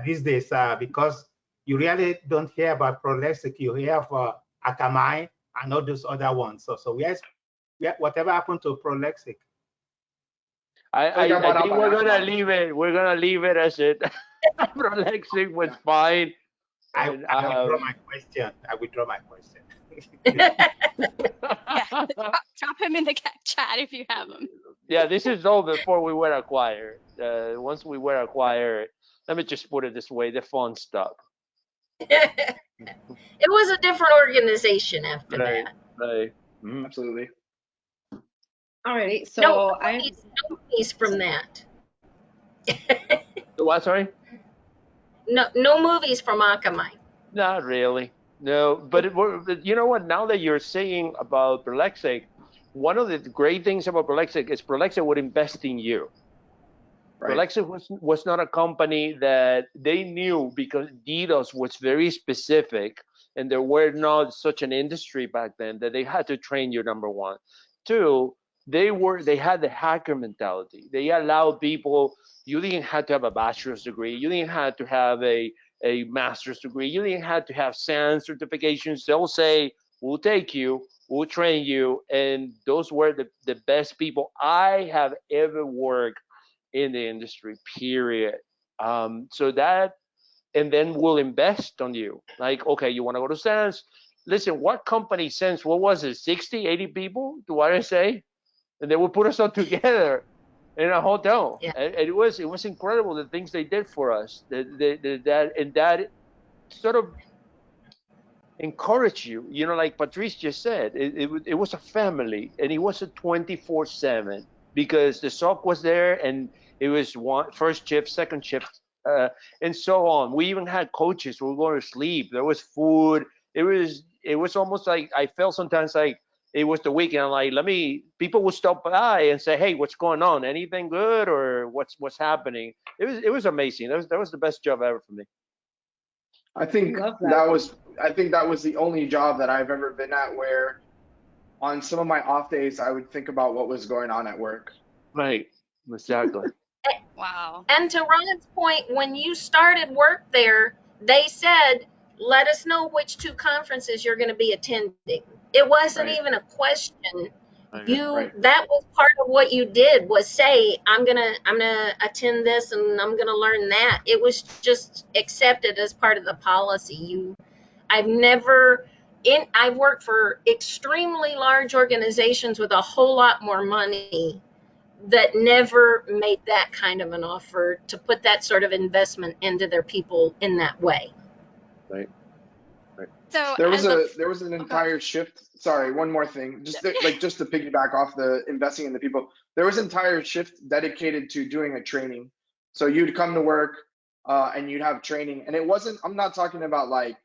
I: these days, because you really don't hear about Prolexic. You hear of HackMiami and all those other ones. So whatever happened to Prolexic?
B: I think we're gonna leave it. We're gonna leave it as it. Prolexic was fine.
I: I withdraw my question.
J: Yeah, drop him in the chat if you have him.
B: Yeah, this is all before we were acquired. Once we were acquired, let me just put it this way: the fun stopped.
H: It was a different organization after
B: Right,
H: that.
B: right. Mhm.
F: Absolutely.
K: Alrighty,
H: No,
K: so I
H: no movies from that.
B: What? Sorry.
H: No, no movies from Akamai.
B: Not really. No, but you know what? Now that you're saying about Prolexic, one of the great things about Prolexic is Prolexic would invest in you.
F: Right.
B: Prolexic was not a company that they knew because DDoS was very specific and there were not such an industry back then that they had to train you, number one. Two, they had the hacker mentality. They allowed people, you didn't have to have a bachelor's degree, you didn't have to have a master's degree, you didn't have to have SANS certifications. They'll say, we'll take you, we'll train you, and those were the best people I have ever worked in the industry, period. So that, and then we'll invest on you. Like, okay, you want to go to Sense? Listen, what company sends, what was it, 60, 80 people to RSA? And they would put us all together in a hotel.
H: Yeah.
B: And it was incredible the things they did for us. That sort of encourage you. You know, like Patrice just said, it was a family, and it was a 24/7 because the SOC was there, and it was one first shift, second shift, and so on. We even had coaches. We were going to sleep. There was food. It was almost like I felt sometimes like it was the weekend. Like people would stop by and say, "Hey, what's going on? Anything good, or what's happening?" It was amazing. That was the best job ever for me.
F: I think
K: love that.
F: that was the only job that I've ever been at where on some of my off days I would think about what was going on at work.
B: Right. Exactly.
J: Wow.
H: And to Ron's point, when you started work there, they said, let us know which two conferences you're going to be attending. It wasn't
F: Right.
H: even a question.
B: Right.
F: Right.
H: That was part of what you did, was say, I'm gonna attend this and I'm gonna learn that. It was just accepted as part of the policy. I've never I've worked for extremely large organizations with a whole lot more money that never made that kind of an offer to put that sort of investment into their people in that way.
B: Right. Right.
J: So
F: There was
J: as a
F: a there was an
J: oh god.
F: entire shift. Sorry, one more thing. Just to piggyback off the investing in the people. There was an entire shift dedicated to doing a training. So you'd come to work and you'd have training, and it wasn't. I'm not talking about like,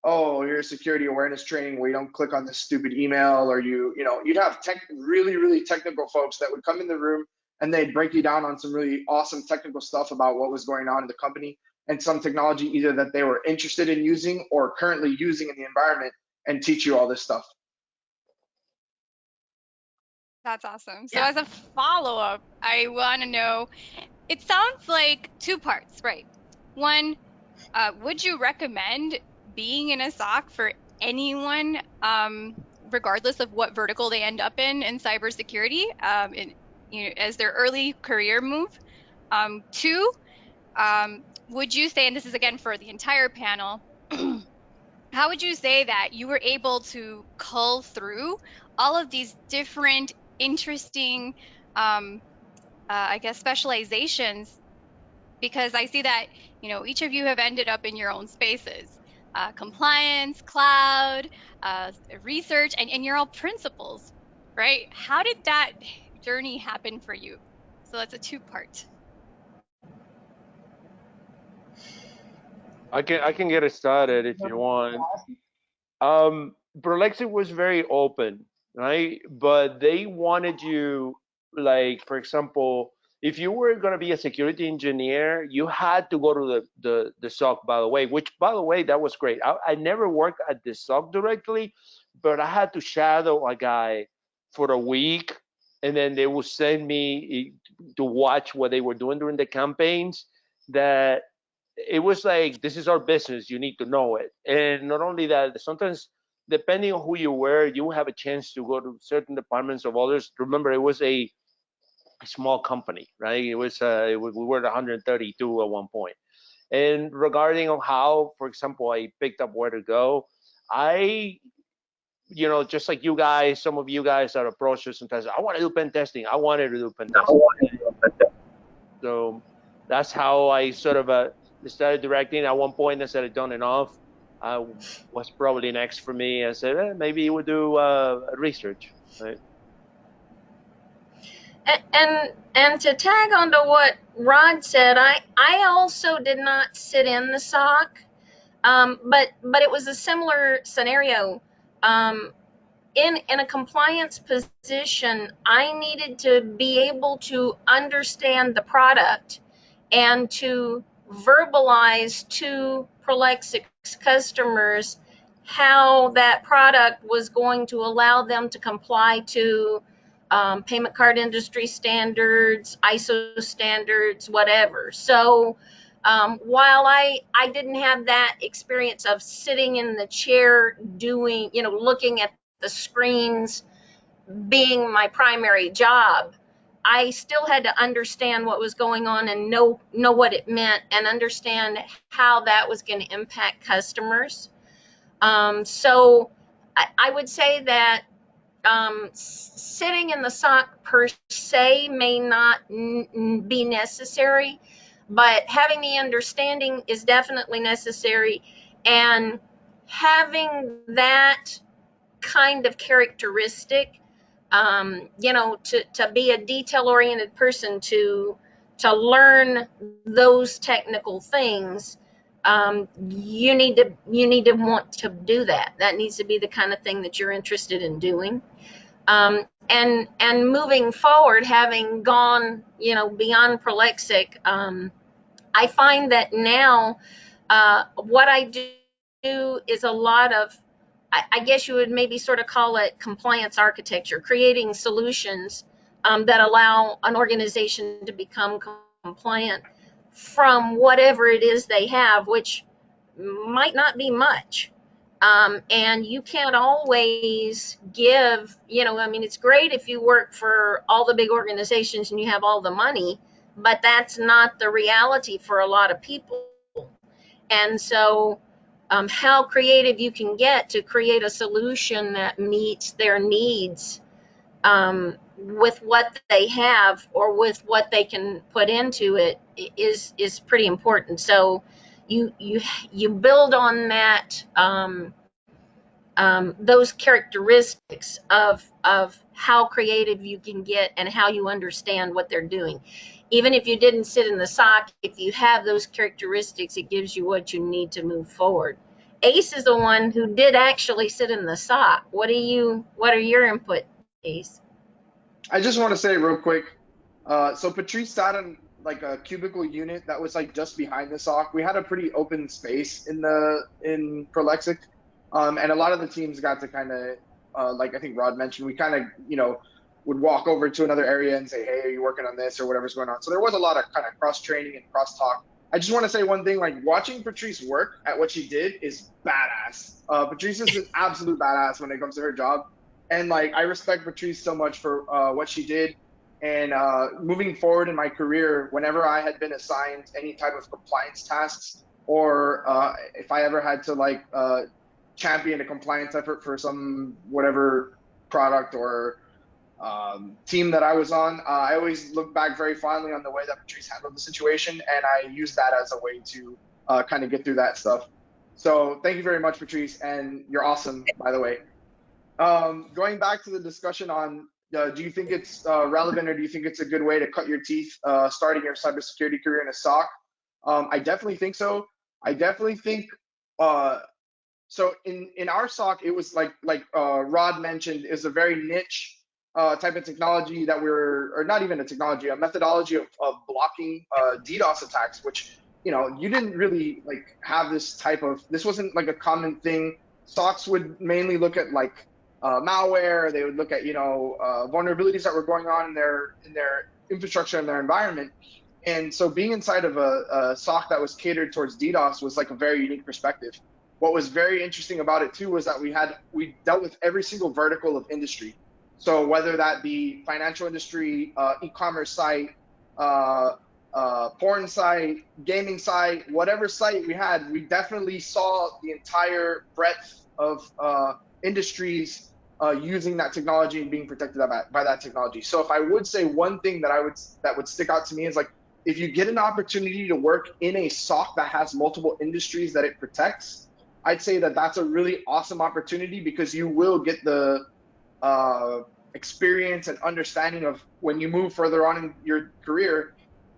F: oh, here's security awareness training where you don't click on this stupid email, or you'd have really technical folks that would come in the room and they'd break you down on some really awesome technical stuff about what was going on in the company and some technology either that they were interested in using or currently using in the environment and teach you all this stuff.
J: That's awesome. So
H: Yeah.
J: as a follow-up, I want to know, it sounds like two parts, right? One, would you recommend being in a SOC for anyone, regardless of what vertical they end up in cybersecurity, as their early career move? Two, would you say, and this is again for the entire panel, how would you say that you were able to cull through all of these different interesting, I guess, specializations? Because I see that, each of you have ended up in your own spaces, compliance, cloud, research, and you're all principals, right? How did that journey happen for you? So that's a two-part.
B: I can get it started if you want. Prolexic was very open, right? But they wanted you, like, for example, if you were going to be a security engineer, you had to go to the SOC, by the way, which, by the way, that was great. I never worked at the SOC directly, but I had to shadow a guy for a week, and then they would send me to watch what they were doing during the campaigns. That it was like, this is our business, you need to know it. And not only that, sometimes depending on who you were, you have a chance to go to certain departments of others. Remember, it was a small company, right? We were 132 at one point. And regarding on how, for example, I picked up where to go, I just like you guys, some of you guys that approach us and says, I want to do pen testing. I wanted to do pen testing. So that's how I sort of started directing. At one point, I said I'd done enough. Was probably next for me. I said, maybe you would do research, right?
H: And to tag onto what Rod said, I also did not sit in the SOC, but it was a similar scenario. In a compliance position, I needed to be able to understand the product and to verbalize to Prolexic customers how that product was going to allow them to comply to payment card industry standards, ISO standards, whatever. So while I didn't have that experience of sitting in the chair doing, looking at the screens being my primary job, I still had to understand what was going on and know what it meant and understand how that was going to impact customers. So I would say that sitting in the SOC per se may not be necessary, but having the understanding is definitely necessary. And having that kind of characteristic, to be a detail-oriented person, to learn those technical things, you need to want to do that. That needs to be the kind of thing that you're interested in doing. And moving forward, having gone, beyond Prolexic, I find that now what I do is a lot of, I guess you would maybe sort of call it compliance architecture, creating solutions that allow an organization to become compliant from whatever it is they have, which might not be much. And you can't always give, it's great if you work for all the big organizations and you have all the money, but that's not the reality for a lot of people. And so how creative you can get to create a solution that meets their needs with what they have or with what they can put into it is pretty important. So you build on that, those characteristics of how creative you can get and how you understand what they're doing. Even if you didn't sit in the SOC, if you have those characteristics, it gives you what you need to move forward. Ace is the one who did actually sit in the SOC. What are your input, Ace?
F: I just want to say real quick. So Patrice sat in like a cubicle unit that was like just behind the SOC. We had a pretty open space in Prolexic, and a lot of the teams got to kind of, like I think Rod mentioned, we kind of would walk over to another area and say, hey, are you working on this or whatever's going on. So there was a lot of kind of cross training and cross talk. I just want to say one thing, like watching Patrice work at what she did is badass. Patrice is an absolute badass when it comes to her job. And like, I respect Patrice so much for what she did. And moving forward in my career, whenever I had been assigned any type of compliance tasks, or if I ever had to like champion a compliance effort for some whatever product or team that I was on, I always look back very fondly on the way that Patrice handled the situation, and I use that as a way to kind of get through that stuff. So thank you very much, Patrice, and you're awesome, by the way. Going back to the discussion on do you think it's relevant, or do you think it's a good way to cut your teeth starting your cybersecurity career in a SOC? I definitely think so. I definitely think so. In our SOC, it was like Rod mentioned, is a very niche type of technology that or not even a technology, a methodology of blocking DDoS attacks, which you didn't really like have this wasn't like a common thing. SOCs would mainly look at like malware. They would look at vulnerabilities that were going on in their infrastructure and their environment. And so being inside of a SOC that was catered towards DDoS was like a very unique perspective. What was very interesting about it too was that we dealt with every single vertical of industry. So whether that be financial industry, e-commerce site, porn site, gaming site, whatever site we had, we definitely saw the entire breadth of industries using that technology and being protected by that technology. So if I would say one thing that would stick out to me is like, if you get an opportunity to work in a SOC that has multiple industries that it protects, I'd say that that's a really awesome opportunity, because you will get the experience and understanding of, when you move further on in your career,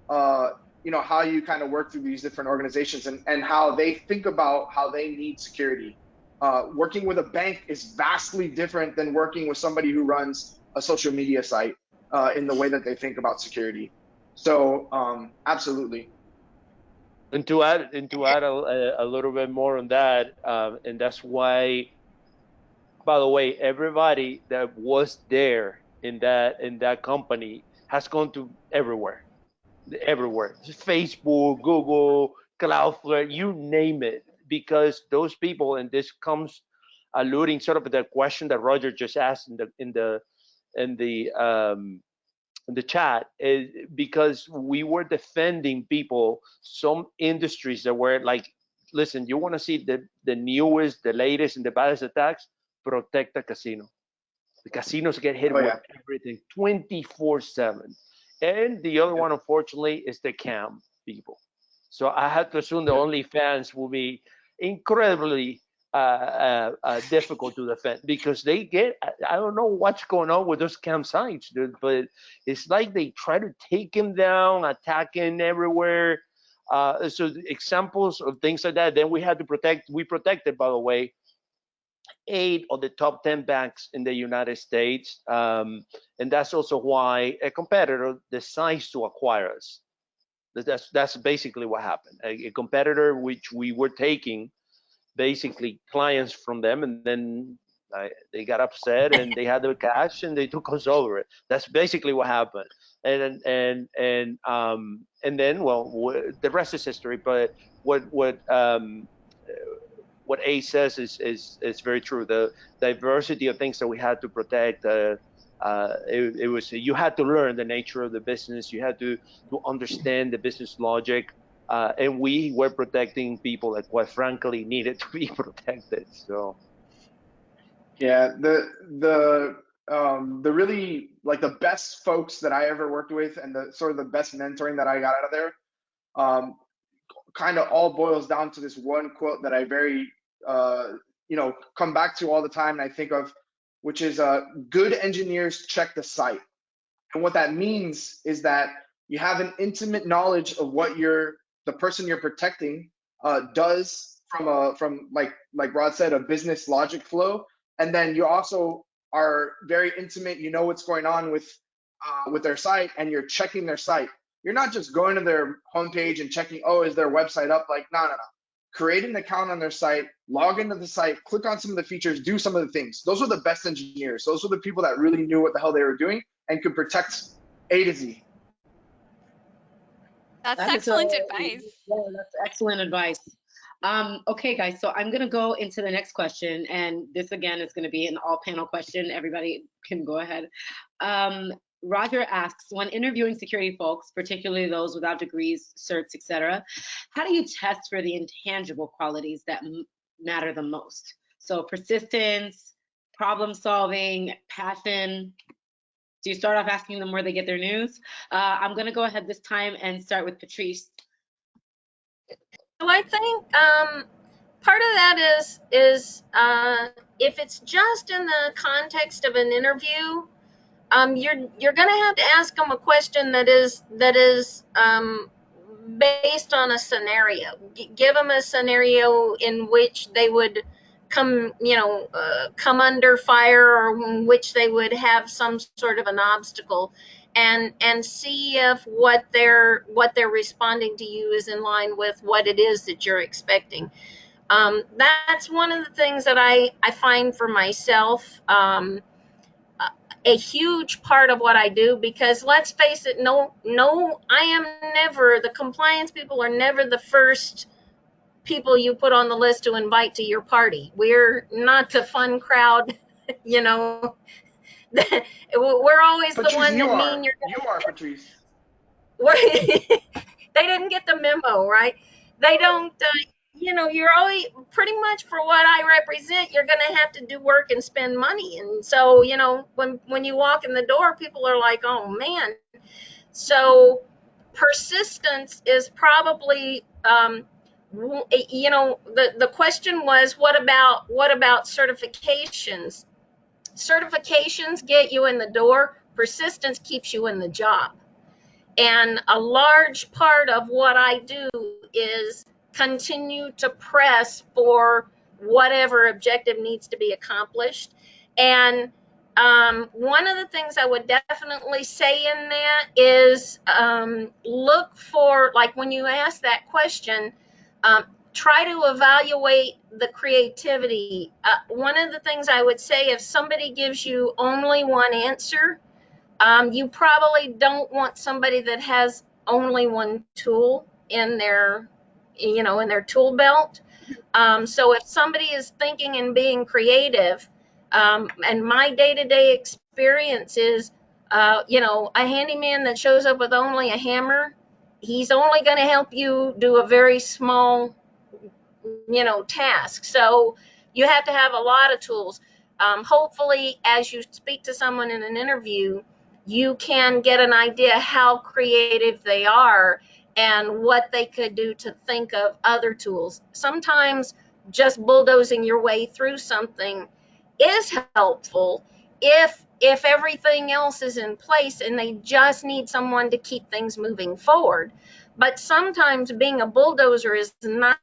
F: how you kind of work through these different organizations, and how they think about how they need security. Working with a bank is vastly different than working with somebody who runs a social media site in the way that they think about security. So absolutely.
B: And to add a little bit more on that, and that's why, by the way, everybody that was there in that company has gone to everywhere, Facebook, Google, Cloudflare, you name it, because those people, and this comes alluding sort of to the question that Roger just asked in the chat, is because we were defending people, some industries that were like, listen, you want to see the newest, the latest, and the baddest attacks? Protect the casino. The casinos get hit with everything 24/7. And the other one, unfortunately, is the cam people. So I had to assume the OnlyFans will be incredibly difficult to defend, because they get, I don't know what's going on with those campsites, dude, but it's like they try to take him down, attacking everywhere. So examples of things like that. Then we protected, by the way, 8 of the top 10 banks in the United States. And that's also why a competitor decides to acquire us. That's basically what happened. A competitor, which we were taking basically clients from them, and then they got upset and they had the cash and they took us over it. That's basically what happened. And then, well, the rest is history. But what A says is very true. The diversity of things that we had to protect. It was, you had to learn the nature of the business. You had to understand the business logic. And we were protecting people that, quite frankly, needed to be protected. So,
F: yeah, the really, like, the best folks that I ever worked with, and the sort of the best mentoring that I got out of there, kind of all boils down to this one quote that I very come back to all the time, and I think of, which is good engineers check the site. And what that means is that you have an intimate knowledge of what the person you're protecting does from like Rod said, a business logic flow. And then you also are very intimate, you know what's going on with their site, and you're checking their site. You're not just going to their homepage and checking, oh, is their website up? Like, no. Create an account on their site, log into the site, click on some of the features, do some of the things. Those were the best engineers. Those were the people that really knew what the hell they were doing and could protect A to Z.
J: That's excellent advice.
K: Yeah, that's excellent advice. Okay, guys, so I'm going to go into the next question. And this, again, is going to be an all-panel question. Everybody can go ahead. Roger asks, when interviewing security folks, particularly those without degrees, certs, etc., how do you test for the intangible qualities that matter the most? So persistence, problem solving, passion. Do you start off asking them where they get their news? I'm going to go ahead this time and start with Patrice.
H: So I think part of that is if it's just in the context of an interview, you're going to have to ask them a question that is based on a scenario. Give them a scenario in which they would come under fire, or in which they would have some sort of an obstacle, and see if what they're responding to you is in line with what it is that you're expecting. That's one of the things that I find for myself. A huge part of what I do, because let's face it, the compliance people are never the first people you put on the list to invite to your party. We're not the fun crowd, we're always
F: Patrice,
H: the one
F: you
H: that
F: are.
H: mean you're
F: You are, Patrice.
H: they didn't get the memo, right? They don't you're always pretty much for what I represent, you're going to have to do work and spend money. And so, when you walk in the door, people are like, oh man. So persistence is probably, the question was, what about certifications? Certifications get you in the door. Persistence keeps you in the job. And a large part of what I do is continue to press for whatever objective needs to be accomplished. And one of the things I would definitely say in that is, look for, like when you ask that question, try to evaluate the creativity. One of the things I would say, if somebody gives you only one answer, you probably don't want somebody that has only one tool in their, in their tool belt. So if somebody is thinking and being creative, and my day-to-day experience is, a handyman that shows up with only a hammer, he's only going to help you do a very small, task. So you have to have a lot of tools. Hopefully, as you speak to someone in an interview, you can get an idea how creative they are and what they could do to think of other tools. Sometimes just bulldozing your way through something is helpful if everything else is in place and they just need someone to keep things moving forward. But sometimes being a bulldozer is not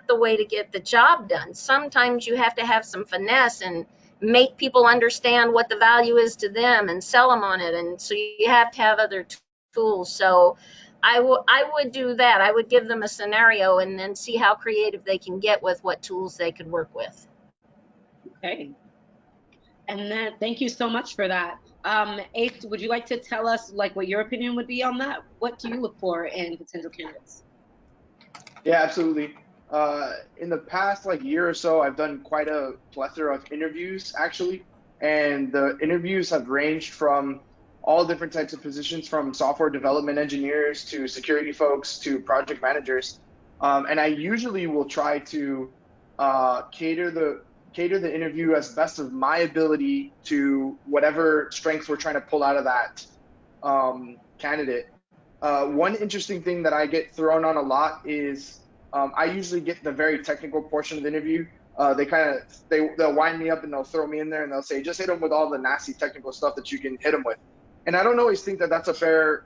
H: the way to get the job done. Sometimes you have to have some finesse and make people understand what the value is to them and sell them on it. And so you have to have other tools. So I would do that. I would give them a scenario and then see how creative they can get with what tools they could work with.
K: Okay. And then thank you so much for that. Ace, would you like to tell us like what your opinion would be on that? What do you look for in potential candidates?
F: Yeah, absolutely. In the past like year or so, I've done quite a plethora of interviews actually, and the interviews have ranged from all different types of positions, from software development engineers to security folks to project managers. And I usually will try to cater the interview as best of my ability to whatever strengths we're trying to pull out of that candidate. One interesting thing that I get thrown on a lot is I usually get the very technical portion of the interview. They'll wind me up and they'll throw me in there and they'll say, just hit them with all the nasty technical stuff that you can hit them with. And I don't always think that that's a fair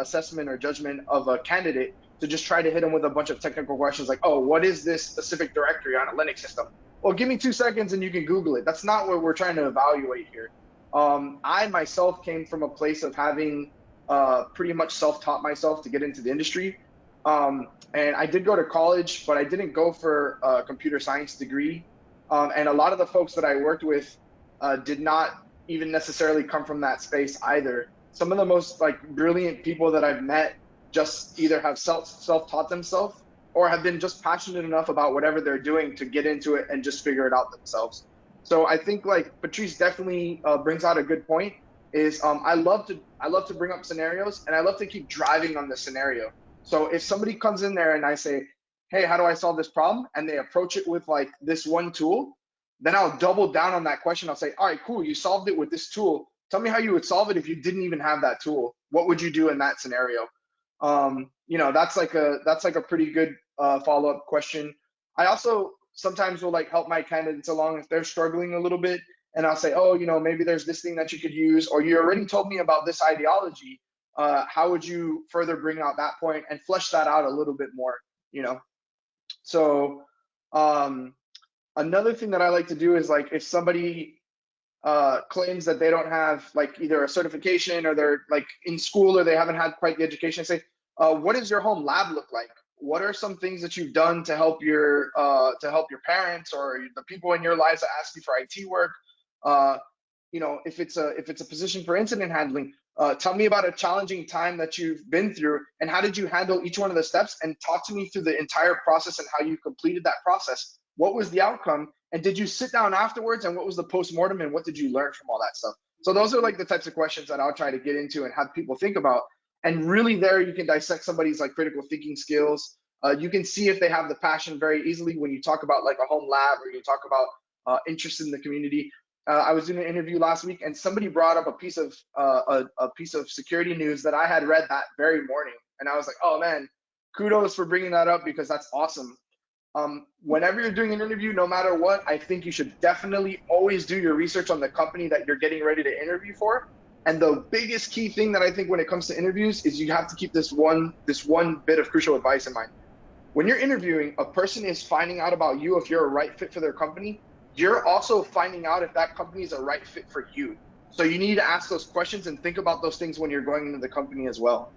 F: assessment or judgment of a candidate to just try to hit them with a bunch of technical questions like, oh, what is this specific directory on a Linux system? Well, give me 2 seconds and you can Google it. That's not what we're trying to evaluate here. I myself came from a place of having pretty much self-taught myself to get into the industry. And I did go to college, but I didn't go for a computer science degree. And a lot of the folks that I worked with did not even necessarily come from that space either. Some of the most like brilliant people that I've met just either have self-taught themselves or have been just passionate enough about whatever they're doing to get into it and just figure it out themselves. So I think like Patrice definitely brings out a good point. Is I love to bring up scenarios and I love to keep driving on the scenario. So if somebody comes in there and I say, hey, how do I solve this problem? And they approach it with like this one tool, then I'll double down on that question. I'll say, all right, cool, you solved it with this tool. Tell me how you would solve it if you didn't even have that tool. What would you do in that scenario? That's like a pretty good follow-up question. I also sometimes will like help my candidates along if they're struggling a little bit. And I'll say, oh, maybe there's this thing that you could use, or you already told me about this ideology. How would you further bring out that point and flesh that out a little bit more, So another thing that I like to do is like if somebody claims that they don't have like either a certification or they're like in school or they haven't had quite the education, say, what does your home lab look like? What are some things that you've done to help your parents or the people in your lives that ask you for IT work? If it's a position for incident handling, tell me about a challenging time that you've been through and how did you handle each one of the steps, and talk to me through the entire process and how you completed that process. What was the outcome, and did you sit down afterwards, and what was the post-mortem, and what did you learn from all that stuff? So those are like the types of questions that I'll try to get into and have people think about. And really there you can dissect somebody's like critical thinking skills, You can see if they have the passion very easily when you talk about like a home lab or you talk about interest in the community. I was doing an interview last week, and somebody brought up a piece of security news that I had read that very morning, and I was like, oh man, kudos for bringing that up because that's awesome. Whenever you're doing an interview, no matter what, I think you should definitely always do your research on the company that you're getting ready to interview for. And the biggest key thing that I think when it comes to interviews is you have to keep this one bit of crucial advice in mind. When you're interviewing, a person is finding out about you if you're a right fit for their company. You're also finding out if that company is a right fit for you. So you need to ask those questions and think about those things when you're going into the company as well.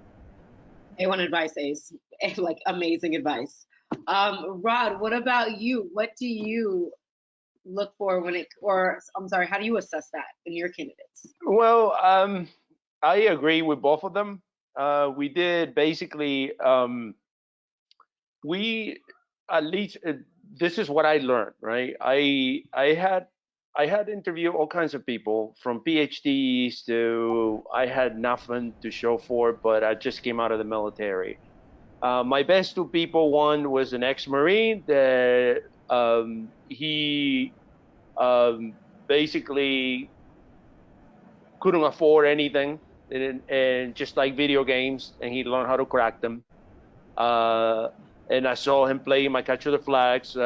K: A1 advice, Ace. Like amazing advice. Rod, what about you? What do you look for how do you assess that in your candidates?
B: Well, I agree with both of them. We did basically, we at least this is what I learned, right? I had interviewed all kinds of people from PhDs to I had nothing to show for, but I just came out of the military. My best two people, one was an ex-Marine that he basically couldn't afford anything and just like video games, and he learned how to crack them. And I saw him playing my Capture the Flags.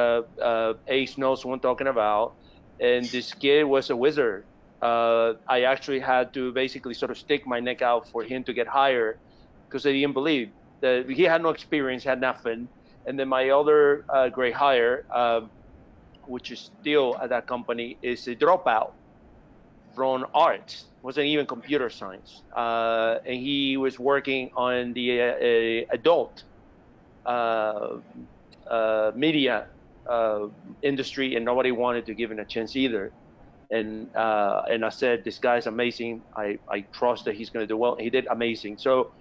B: Ace knows who I'm talking about. And this kid was a wizard. I actually had to basically sort of stick my neck out for him to get hired because I didn't believe that he had no experience, had nothing. And then my other great hire, which is still at that company, is a dropout from arts, wasn't even computer science. And he was working on the adult media industry, and nobody wanted to give him a chance either. And I said, this guy's amazing. I trust that he's going to do well. He did amazing. So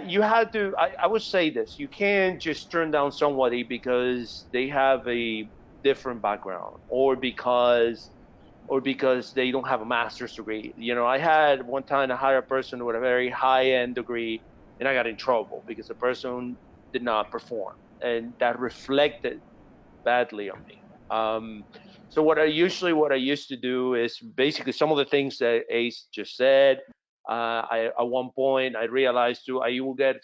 B: you had to. I would say this: you can't just turn down somebody because they have a different background or because they don't have a master's degree. You know, I had one time to hire a person with a very high-end degree, and I got in trouble because the person did not perform, and that reflected badly on me. So what I used to do is basically some of the things that Ace just said. At one point I realized too, I will get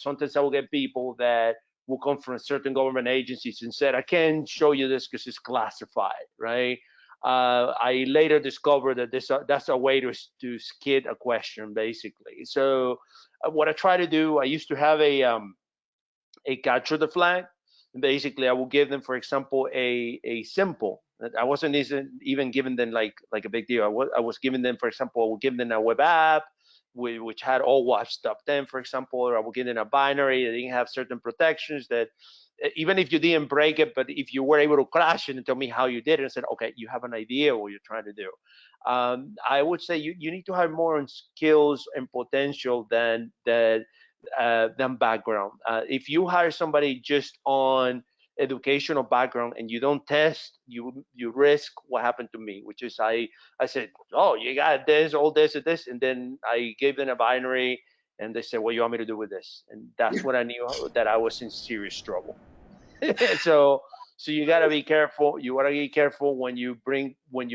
B: people that will come from certain government agencies and said, I can't show you this because it's classified, right? I later discovered that that's a way to skid a question, basically. So what I try to do, I used to have a capture the flag. And basically, I will give them, for example, a simple. I wasn't even giving them like a big deal. I was giving them, for example, I would give them a web app which had all WAP stuff. Then, for example, or I would give them a binary that didn't have certain protections that even if you didn't break it, but if you were able to crash it and tell me how you did it, and said, okay, you have an idea what you're trying to do. I would say you need to have more on skills and potential than background. If you hire somebody just on educational background and you don't test, you risk what happened to me, which is I said, oh, you got this, all this, and this, and then I gave them a binary, and they said, what do you want me to do with this? And that's when I knew that I was in serious trouble. so you gotta be careful. You gotta be careful when you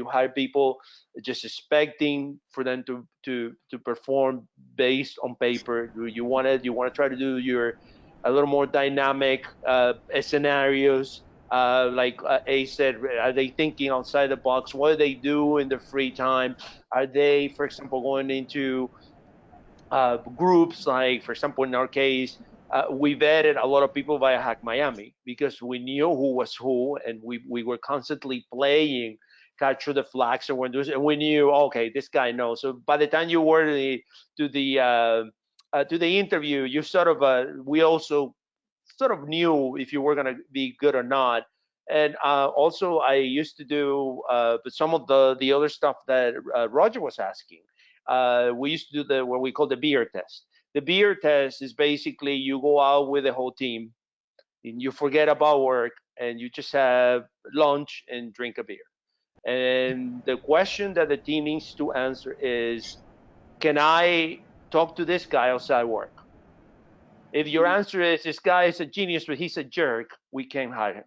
B: hire people, just expecting for them to perform based on paper. You want to try to do a little more dynamic scenarios. Like Ace said, are they thinking outside the box? What do they do in their free time? Are they, for example, going into groups? Like, for example, in our case, we vetted a lot of people via HackMiami because we knew who was who, and we were constantly playing capture the flags, and we knew, okay, this guy knows. So by the time you were to the interview, you sort of we also sort of knew if you were going to be good or not. And also, I used to do some of the other stuff that Roger was asking. We used to do what we call the beer test. The beer test is basically you go out with the whole team and you forget about work and you just have lunch and drink a beer. And the question that the team needs to answer is, can I talk to this guy outside work? If your answer is this guy is a genius but he's a jerk, we can't hire him.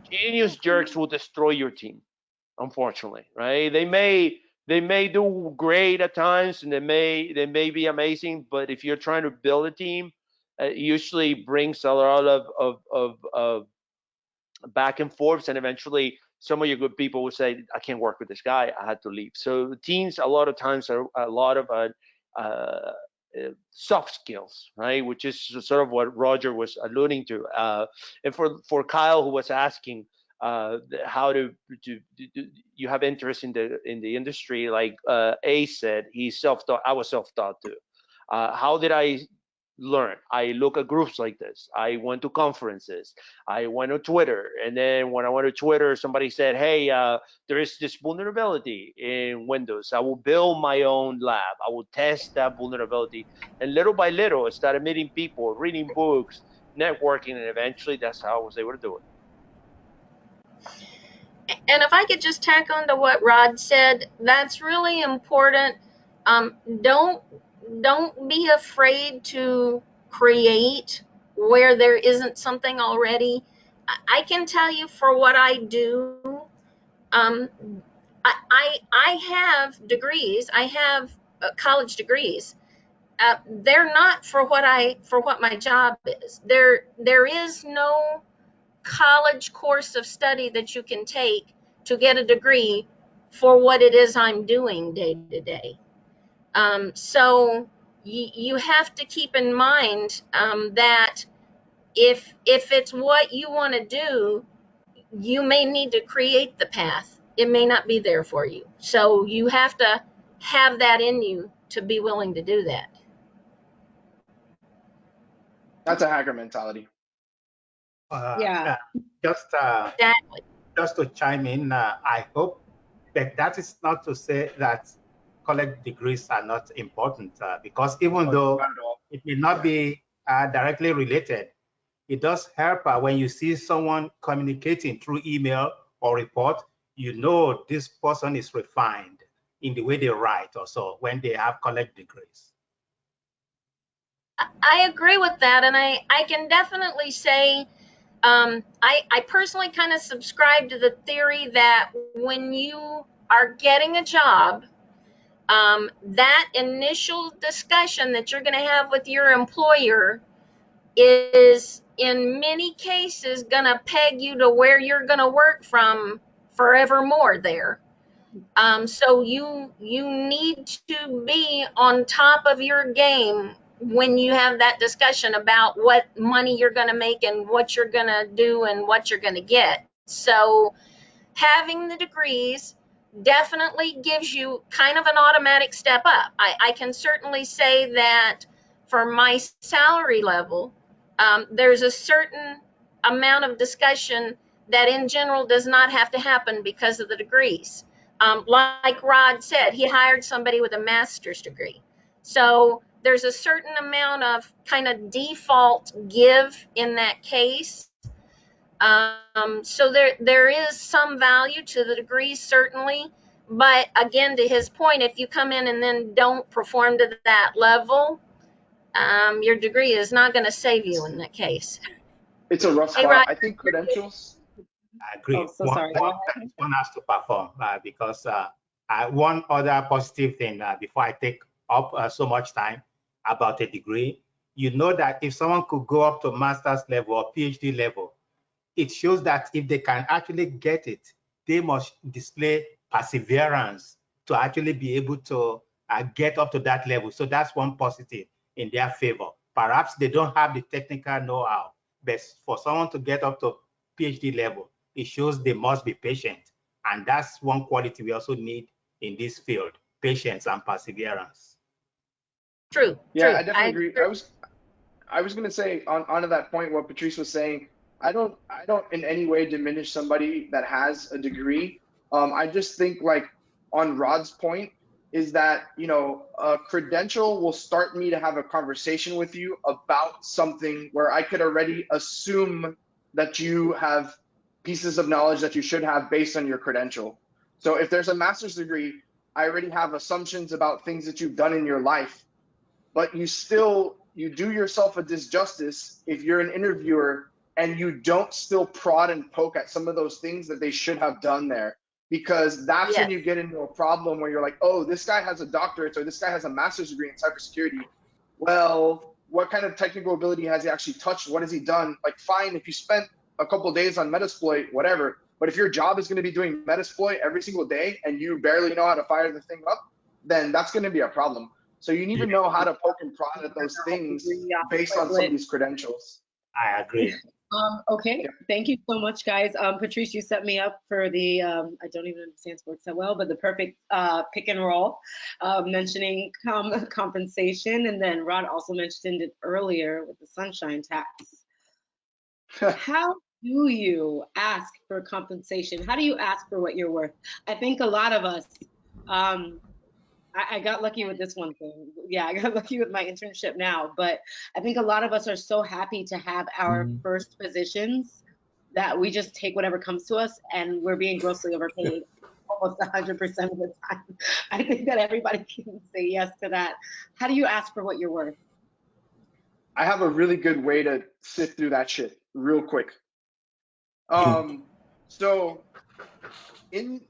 B: Genius jerks will destroy your team, unfortunately, right? They may do great at times and they may be amazing, but if you're trying to build a team, it usually brings a lot of back and forths, and eventually some of your good people will say, I can't work with this guy, I had to leave. So teams a lot of times are a lot of soft skills, right? Which is sort of what Roger was alluding to. And for Kyle, who was asking how to you have interest in the industry, like A said, he's self-taught. I was self-taught too. How did I learn? I look at groups like this. I went to conferences. I went to Twitter, and then when I went to Twitter, somebody said, "Hey, there is this vulnerability in Windows." I will build my own lab. I will test that vulnerability, and little by little, I started meeting people, reading books, networking, and eventually, that's how I was able to do it.
H: And if I could just tack on to what Rod said, that's really important. Don't be afraid to create where there isn't something already. I can tell you for what I do, um, I have degrees. I have college degrees. They're not for what my job is. There is no college course of study that you can take to get a degree for what it is I'm doing day to day. So you have to keep in mind that if it's what you want to do, you may need to create the path. It may not be there for you. So you have to have that in you to be willing to do that.
F: That's a hacker mentality.
K: Yeah.
H: Exactly.
I: Just to chime in, I hope that is not to say that college degrees are not important, because even though it may not be directly related, it does help when you see someone communicating through email or report, you know this person is refined in the way they write also when they have college degrees.
H: I agree with that, and I can definitely say I personally kind of subscribe to the theory that when you are getting a job, that initial discussion that you're going to have with your employer is in many cases going to peg you to where you're going to work from forevermore there. So you need to be on top of your game when you have that discussion about what money you're going to make and what you're going to do and what you're going to get. So having the degrees definitely gives you kind of an automatic step up. I can certainly say that for my salary level, there's a certain amount of discussion that in general does not have to happen because of the degrees. Like Rod said, he hired somebody with a master's degree. So there's a certain amount of kind of default give in that case. So there is some value to the degree, certainly. But again, to his point, if you come in and then don't perform to that level, your degree is not going to save you in that case.
F: It's a rough spot.
H: Rod.
F: I think credentials.
I: I agree.
K: Oh, so sorry.
I: One has to perform because one other positive thing before I take up so much time about a degree, you know that if someone could go up to master's level or PhD level, it shows that if they can actually get it, they must display perseverance to actually be able to get up to that level. So that's one positive in their favor. Perhaps they don't have the technical know-how, but for someone to get up to PhD level, it shows they must be patient. And that's one quality we also need in this field, patience and perseverance.
H: True.
F: Yeah,
H: true.
F: I definitely agree. I was gonna say onto that point what Patrice was saying. I don't in any way diminish somebody that has a degree. I just think like on Rod's point is that a credential will start me to have a conversation with you about something where I could already assume that you have pieces of knowledge that you should have based on your credential. So if there's a master's degree, I already have assumptions about things that you've done in your life, but you still you do yourself a disjustice if you're an interviewer and you don't still prod and poke at some of those things that they should have done there. Because that's when
H: Yes.
F: you get into a problem where you're like, oh, this guy has a doctorate or this guy has a master's degree in cybersecurity. Well, what kind of technical ability has he actually touched? What has he done? Like, fine, if you spent a couple of days on Metasploit, whatever. But if your job is going to be doing Metasploit every single day and you barely know how to fire the thing up, then that's going to be a problem. So you need to know how to poke and prod at those things based on some of these credentials.
I: I agree.
K: Okay,
F: Yeah.
K: thank you so much, guys. Patrice, you set me up for the, I don't even understand sports that well, but the perfect pick and roll, mentioning compensation. And then Rod also mentioned it earlier with the sunshine tax. How do you ask for compensation? How do you ask for what you're worth? I think a lot of us, I got lucky with this one thing. Yeah, I got lucky with my internship now, but I think a lot of us are so happy to have our first positions that we just take whatever comes to us, and we're being grossly overpaid almost 100% of the time. I think that everybody can say yes to that. How do you ask for what you're worth?
F: I have a really good way to sift through that shit real quick. So in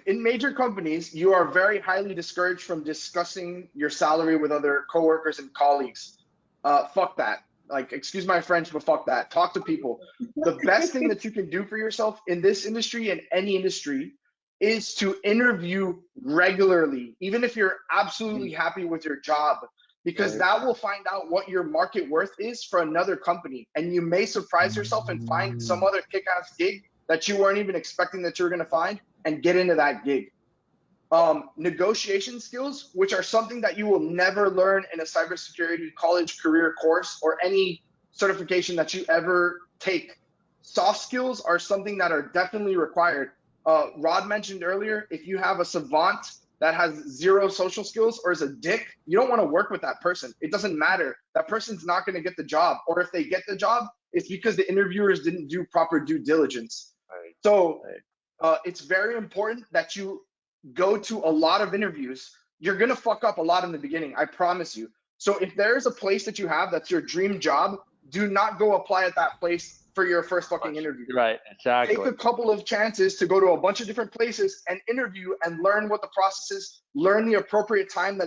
F: major companies, you are very highly discouraged from discussing your salary with other coworkers and colleagues. Fuck that. Like, excuse my French, but fuck that. Talk to people. The best thing that you can do for yourself in this industry and any industry is to interview regularly, even if you're absolutely happy with your job, because that will find out what your market worth is for another company. And you may surprise yourself and find some other kick-ass gig that you weren't even expecting that you were going to find, and get into that gig. Negotiation skills, which are something that you will never learn in a cybersecurity college career course or any certification that you ever take. Soft skills are something that are definitely required. Rod mentioned earlier, if you have a savant that has zero social skills or is a dick, you don't want to work with that person. It doesn't matter. That person's not going to get the job. Or if they get the job, it's because the interviewers didn't do proper due diligence. So it's very important that you go to a lot of interviews. You're going to fuck up a lot in the beginning, I promise you. So if there's a place that you have that's your dream job, do not go apply at that place for your first fucking interview.
B: Right, exactly.
F: Take a couple of chances to go to a bunch of different places and interview and learn what the process is, learn the appropriate time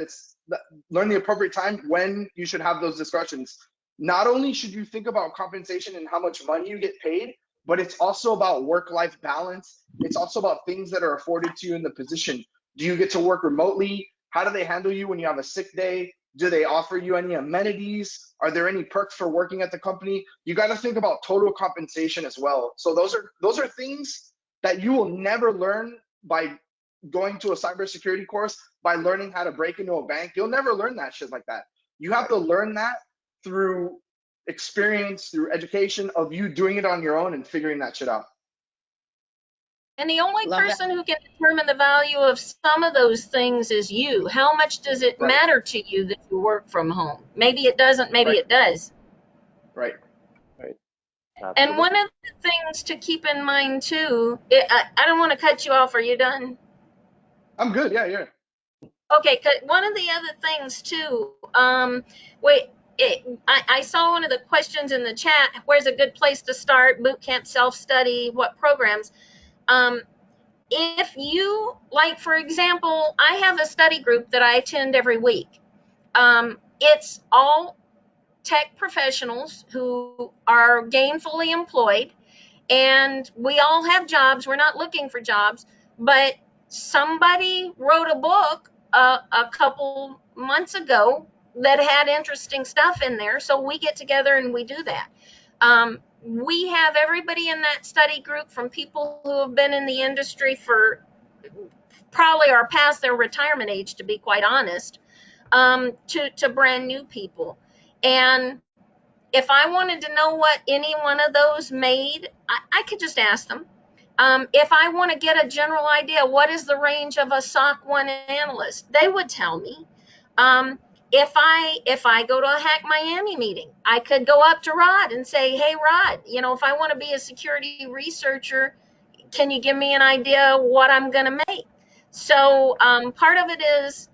F: when you should have those discussions. Not only should you think about compensation and how much money you get paid, but it's also about work-life balance. It's also about things that are afforded to you in the position. Do you get to work remotely? How do they handle you when you have a sick day? Do they offer you any amenities? Are there any perks for working at the company? You got to think about total compensation as well. So those are things that you will never learn by going to a cybersecurity course, by learning how to break into a bank. You'll never learn that shit like that. You have to learn that through experience, through education, of you doing it on your own and figuring that shit out.
H: And the only person who can determine the value of some of those things is you. How much does it matter to you that you work from home? Maybe it doesn't, maybe it does.
F: Right.
B: Absolutely.
H: And one of the things to keep in mind too, I don't want to cut you off. Are you done?
F: I'm good. Yeah.
H: Okay, one of the other things too, I saw one of the questions in the chat, where's a good place to start, boot camp, self-study, what programs? If you, like, for example, I have a study group that I attend every week. It's all tech professionals who are gainfully employed, and we all have jobs. We're not looking for jobs, but somebody wrote a book a couple months ago that had interesting stuff in there, so we get together and we do that. We have everybody in that study group, from people who have been in the industry for probably are past their retirement age, to be quite honest, to brand new people. And if I wanted to know what any one of those made, I could just ask them. If I want to get a general idea, what is the range of a SOC 1 analyst? They would tell me. If I go to a HackMiami meeting, I could go up to Rod and say, hey, Rod, if I want to be a security researcher, can you give me an idea what I'm going to make? So part of it is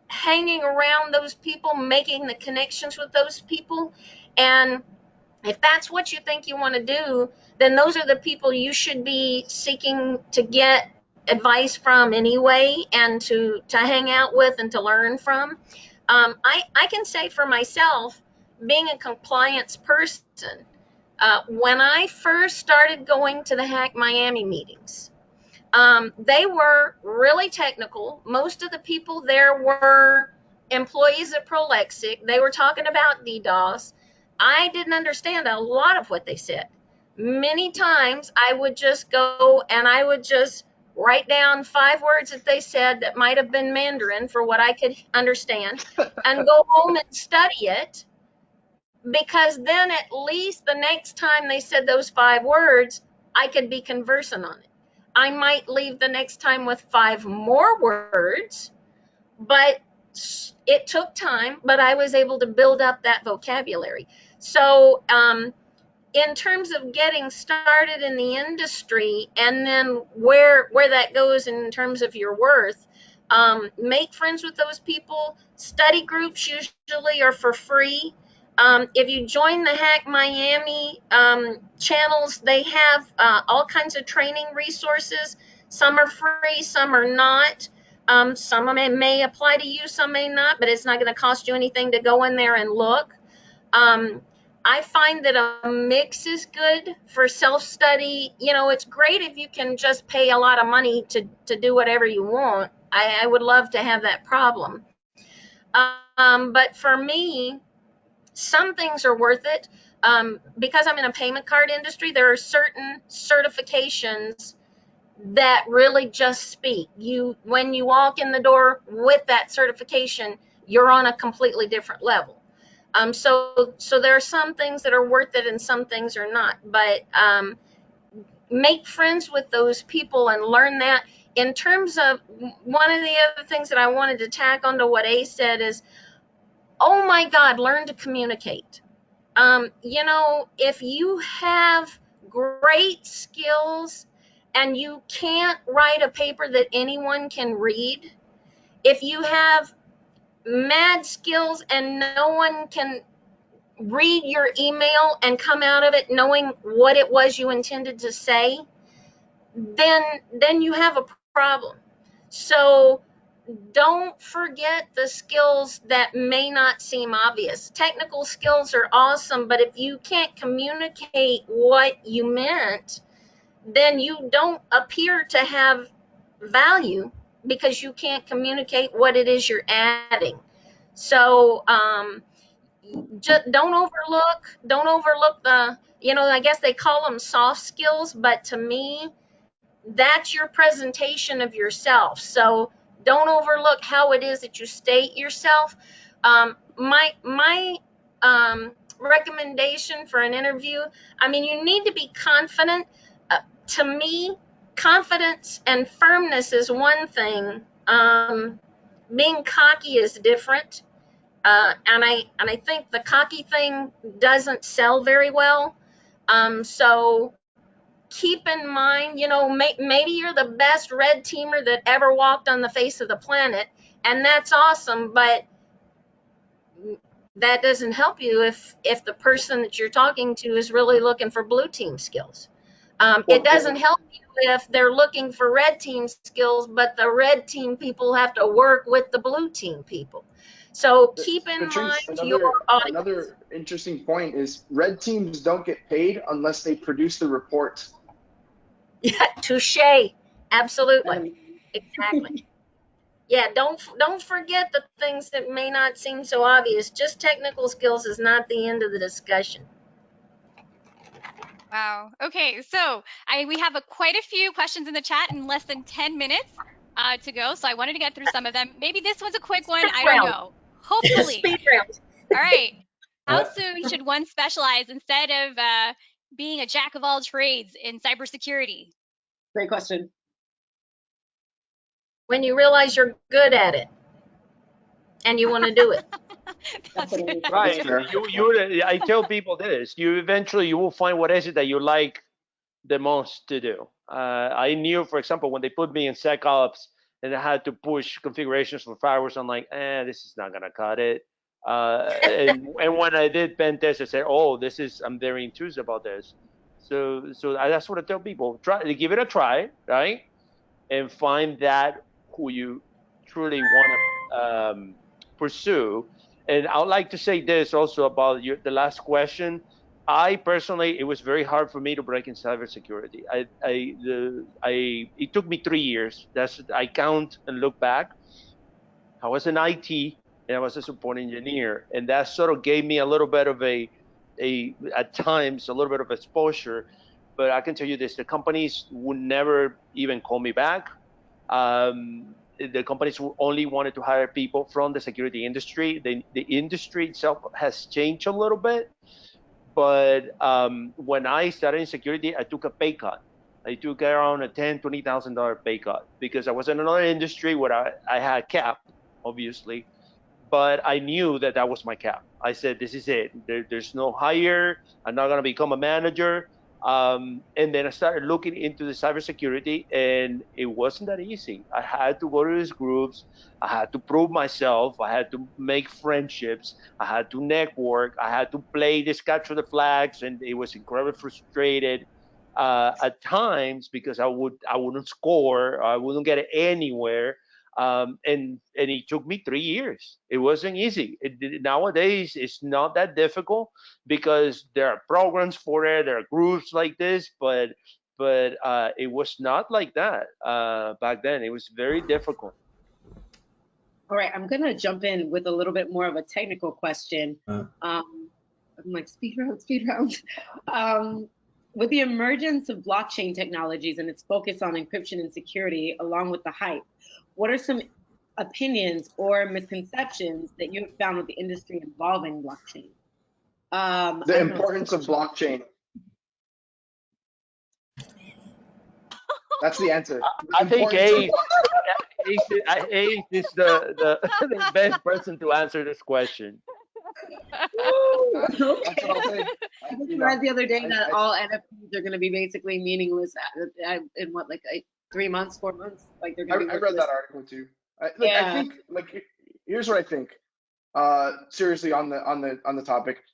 H: hanging around those people, making the connections with those people. And if that's what you think you want to do, then those are the people you should be seeking to get advice from anyway, and to hang out with and to learn from. I can say for myself, being a compliance person, when I first started going to the HackMiami meetings, they were really technical. Most of the people there were employees at Prolexic. They were talking about DDoS. I didn't understand a lot of what they said. Many times I would just go and I would just write down 5 words that they said that might have been Mandarin for what I could understand, and go home and study it, because then at least the next time they said those 5 words, I could be conversant on it. I might leave the next time with 5 more words, but it took time, but I was able to build up that vocabulary. So in terms of getting started in the industry, and then where that goes in terms of your worth, make friends with those people. Study groups usually are for free. If you join the HackMiami channels, they have all kinds of training resources. Some are free, some are not. Some of them may apply to you, some may not, but it's not going to cost you anything to go in there and look. I find that a mix is good for self-study. You know, it's great if you can just pay a lot of money to do whatever you want. I would love to have that problem. But for me, some things are worth it. Because I'm in a payment card industry, there are certain certifications that really just speak. When you walk in the door with that certification, you're on a completely different level. So there are some things that are worth it and some things are not. But make friends with those people and learn that. In terms of one of the other things that I wanted to tack onto what Ace said is, oh my God, learn to communicate. You know, if you have great skills and you can't write a paper that anyone can read, if you have mad skills and no one can read your email and come out of it knowing what it was you intended to say, then you have a problem. So don't forget the skills that may not seem obvious. Technical skills are awesome, but if you can't communicate what you meant, then you don't appear to have value, because you can't communicate what it is you're adding. So just don't overlook the, I guess they call them soft skills, but to me, that's your presentation of yourself. So don't overlook how it is that you state yourself. My recommendation for an interview, you need to be confident. To me, confidence and firmness is one thing. Being cocky is different. And I think the cocky thing doesn't sell very well. So keep in mind, maybe you're the best red teamer that ever walked on the face of the planet, and that's awesome, but that doesn't help you if the person that you're talking to is really looking for blue team skills. It doesn't help you if they're looking for red team skills, but the red team people have to work with the blue team people. So keep in
F: Patrice,
H: mind your audience.
F: another interesting point is red teams don't get paid unless they produce the report.
H: Yeah, touche. Absolutely. Exactly. Yeah, don't forget the things that may not seem so obvious. Just technical skills is not the end of the discussion.
J: Wow. Okay, so we have quite a few questions in the chat in less than 10 minutes to go. So I wanted to get through some of them. Maybe this one's a quick one. I don't know. Hopefully.
H: Speed round.
J: All right. How soon should one specialize instead of being a jack of all trades in cybersecurity?
K: Great question.
H: When you realize you're good at it and you want to do it.
B: Right. I tell people this: you will find what is it that you like the most to do. I knew, for example, when they put me in SecOps, and I had to push configurations for firewalls. I'm like, this is not gonna cut it. And when I did pen test, I said, oh, I'm very enthused about this. So that's what I tell people: try, give it a try, right, and find that who you truly want to pursue. And I would like to say this also about the last question. I personally, it was very hard for me to break in cybersecurity. It took me 3 years. I count and look back. I was in IT and I was a support engineer, and that sort of gave me a little bit of at times a little bit of exposure. But I can tell you this: the companies would never even call me back. The companies only wanted to hire people from the security industry. The industry itself has changed a little bit, but when I started in security, I took a pay cut. I took around a $20,000 pay cut because I was in another industry where I had cap, obviously, but I knew that that was my cap. I said, this is it. There's no higher. I'm not going to become a manager. And then I started looking into the cybersecurity, and it wasn't that easy. I had to go to these groups. I had to prove myself. I had to make friendships. I had to network. I had to play this capture the flags, and it was incredibly frustrated at times because I wouldn't score. I wouldn't get anywhere. And it took me 3 years. It wasn't easy. Nowadays, it's not that difficult because there are programs for it. There are groups like this, but it was not like that back then. It was very difficult.
K: All right, I'm gonna jump in with a little bit more of a technical question. I'm like speed round. With the emergence of blockchain technologies and its focus on encryption and security, along with the hype, what are some opinions or misconceptions that you have found with the industry involving blockchain?
F: The importance of blockchain. That's the answer.
B: I think Ace is the best person to answer this question.
F: That's what I'll say.
K: I just read the other day that all NFTs are going to be basically meaningless in what, like 3 months, 4 months? Like they're going to be.
F: I read that article too. I think, like, here's what I think. Seriously, on the topic,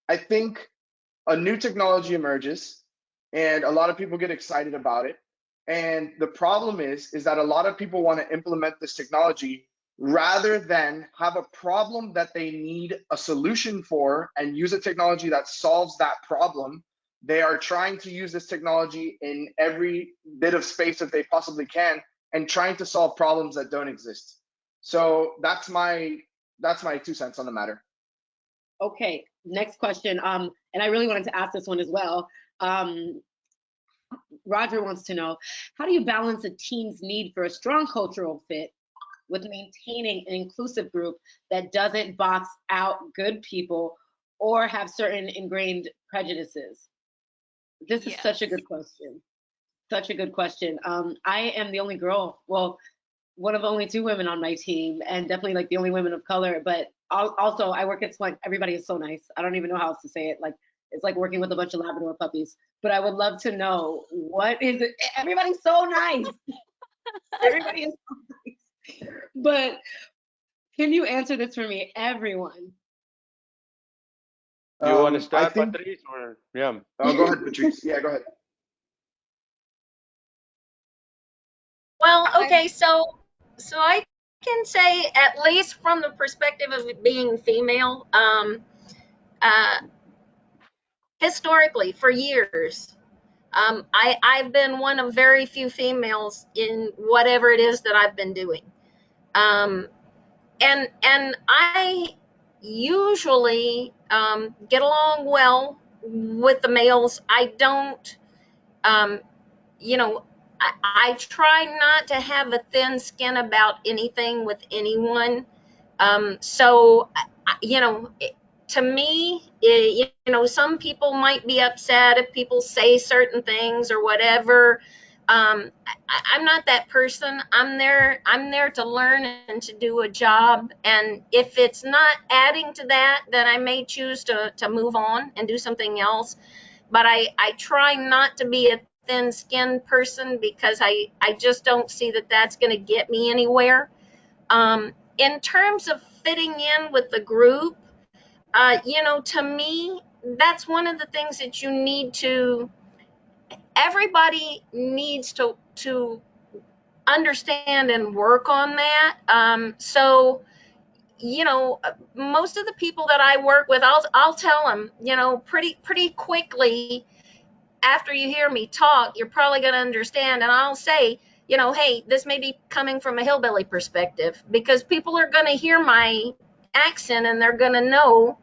F: I think a new technology emerges, and a lot of people get excited about it. And the problem is that a lot of people want to implement this technology rather than have a problem that they need a solution for and use a technology that solves that problem. They are trying to use this technology in every bit of space that they possibly can and trying to solve problems that don't exist. So that's my 2 cents on the matter.
K: Okay, next question. And I really wanted to ask this one as well. Roger wants to know, how do you balance a team's need for a strong cultural fit with maintaining an inclusive group that doesn't box out good people or have certain ingrained prejudices? This is such a good question. Such a good question. I am the only girl, well, one of only 2 women on my team, and definitely like the only women of color. But also, I work at Splunk. Everybody is so nice. I don't even know how else to say it. Like, it's like working with a bunch of Labrador puppies. But I would love to know, what is it? Everybody's so nice. Everybody is so nice. But can you answer this for me, everyone?
B: You want to start, Patrice? Or yeah?
F: Oh, go ahead, Patrice. Yeah, go ahead.
H: Well, okay, so I can say, at least from the perspective of being female, historically, for years, I've been one of very few females in whatever it is that I've been doing. And I usually get along well with the males. I don't, you know, I try not to have a thin skin about anything with anyone. So, you know, to me, you know, some people might be upset if people say certain things or whatever. I'm not that person. I'm there to learn and to do a job. And if it's not adding to that, then I may choose to move on and do something else. But I try not to be a thin-skinned person because I just don't see that that's going to get me anywhere. In terms of fitting in with the group, to me, that's one of the things that you need to. Everybody needs to understand and work on that. So most of the people that I work with, I'll tell them, pretty quickly after you hear me talk, you're probably going to understand, and I'll say, hey, this may be coming from a hillbilly perspective, because people are going to hear my accent and they're going to know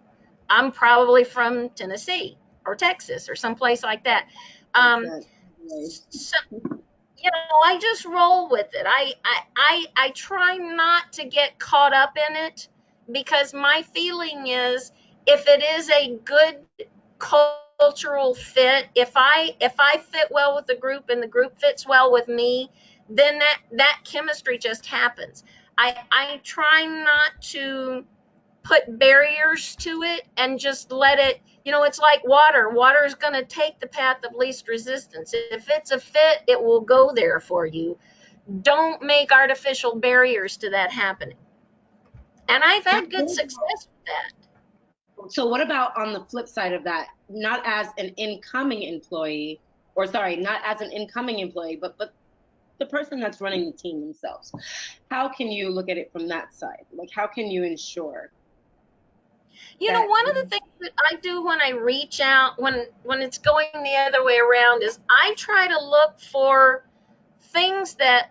H: I'm probably from Tennessee or Texas or someplace like that. So I just roll with it. I try not to get caught up in it, because my feeling is, if it is a good cultural fit, if I fit well with the group and the group fits well with me, then that chemistry just happens. I try not to put barriers to it and just let it, it's like water. Water is going to take the path of least resistance. If it's a fit, it will go there for you. Don't make artificial barriers to that happening. And I've had good success with that.
K: So what about on the flip side of that, not as an incoming employee, but the person that's running the team themselves? How can you look at it from that side? Like, how can you ensure?
H: One of the things that I do when I reach out, when it's going the other way around, is I try to look for things that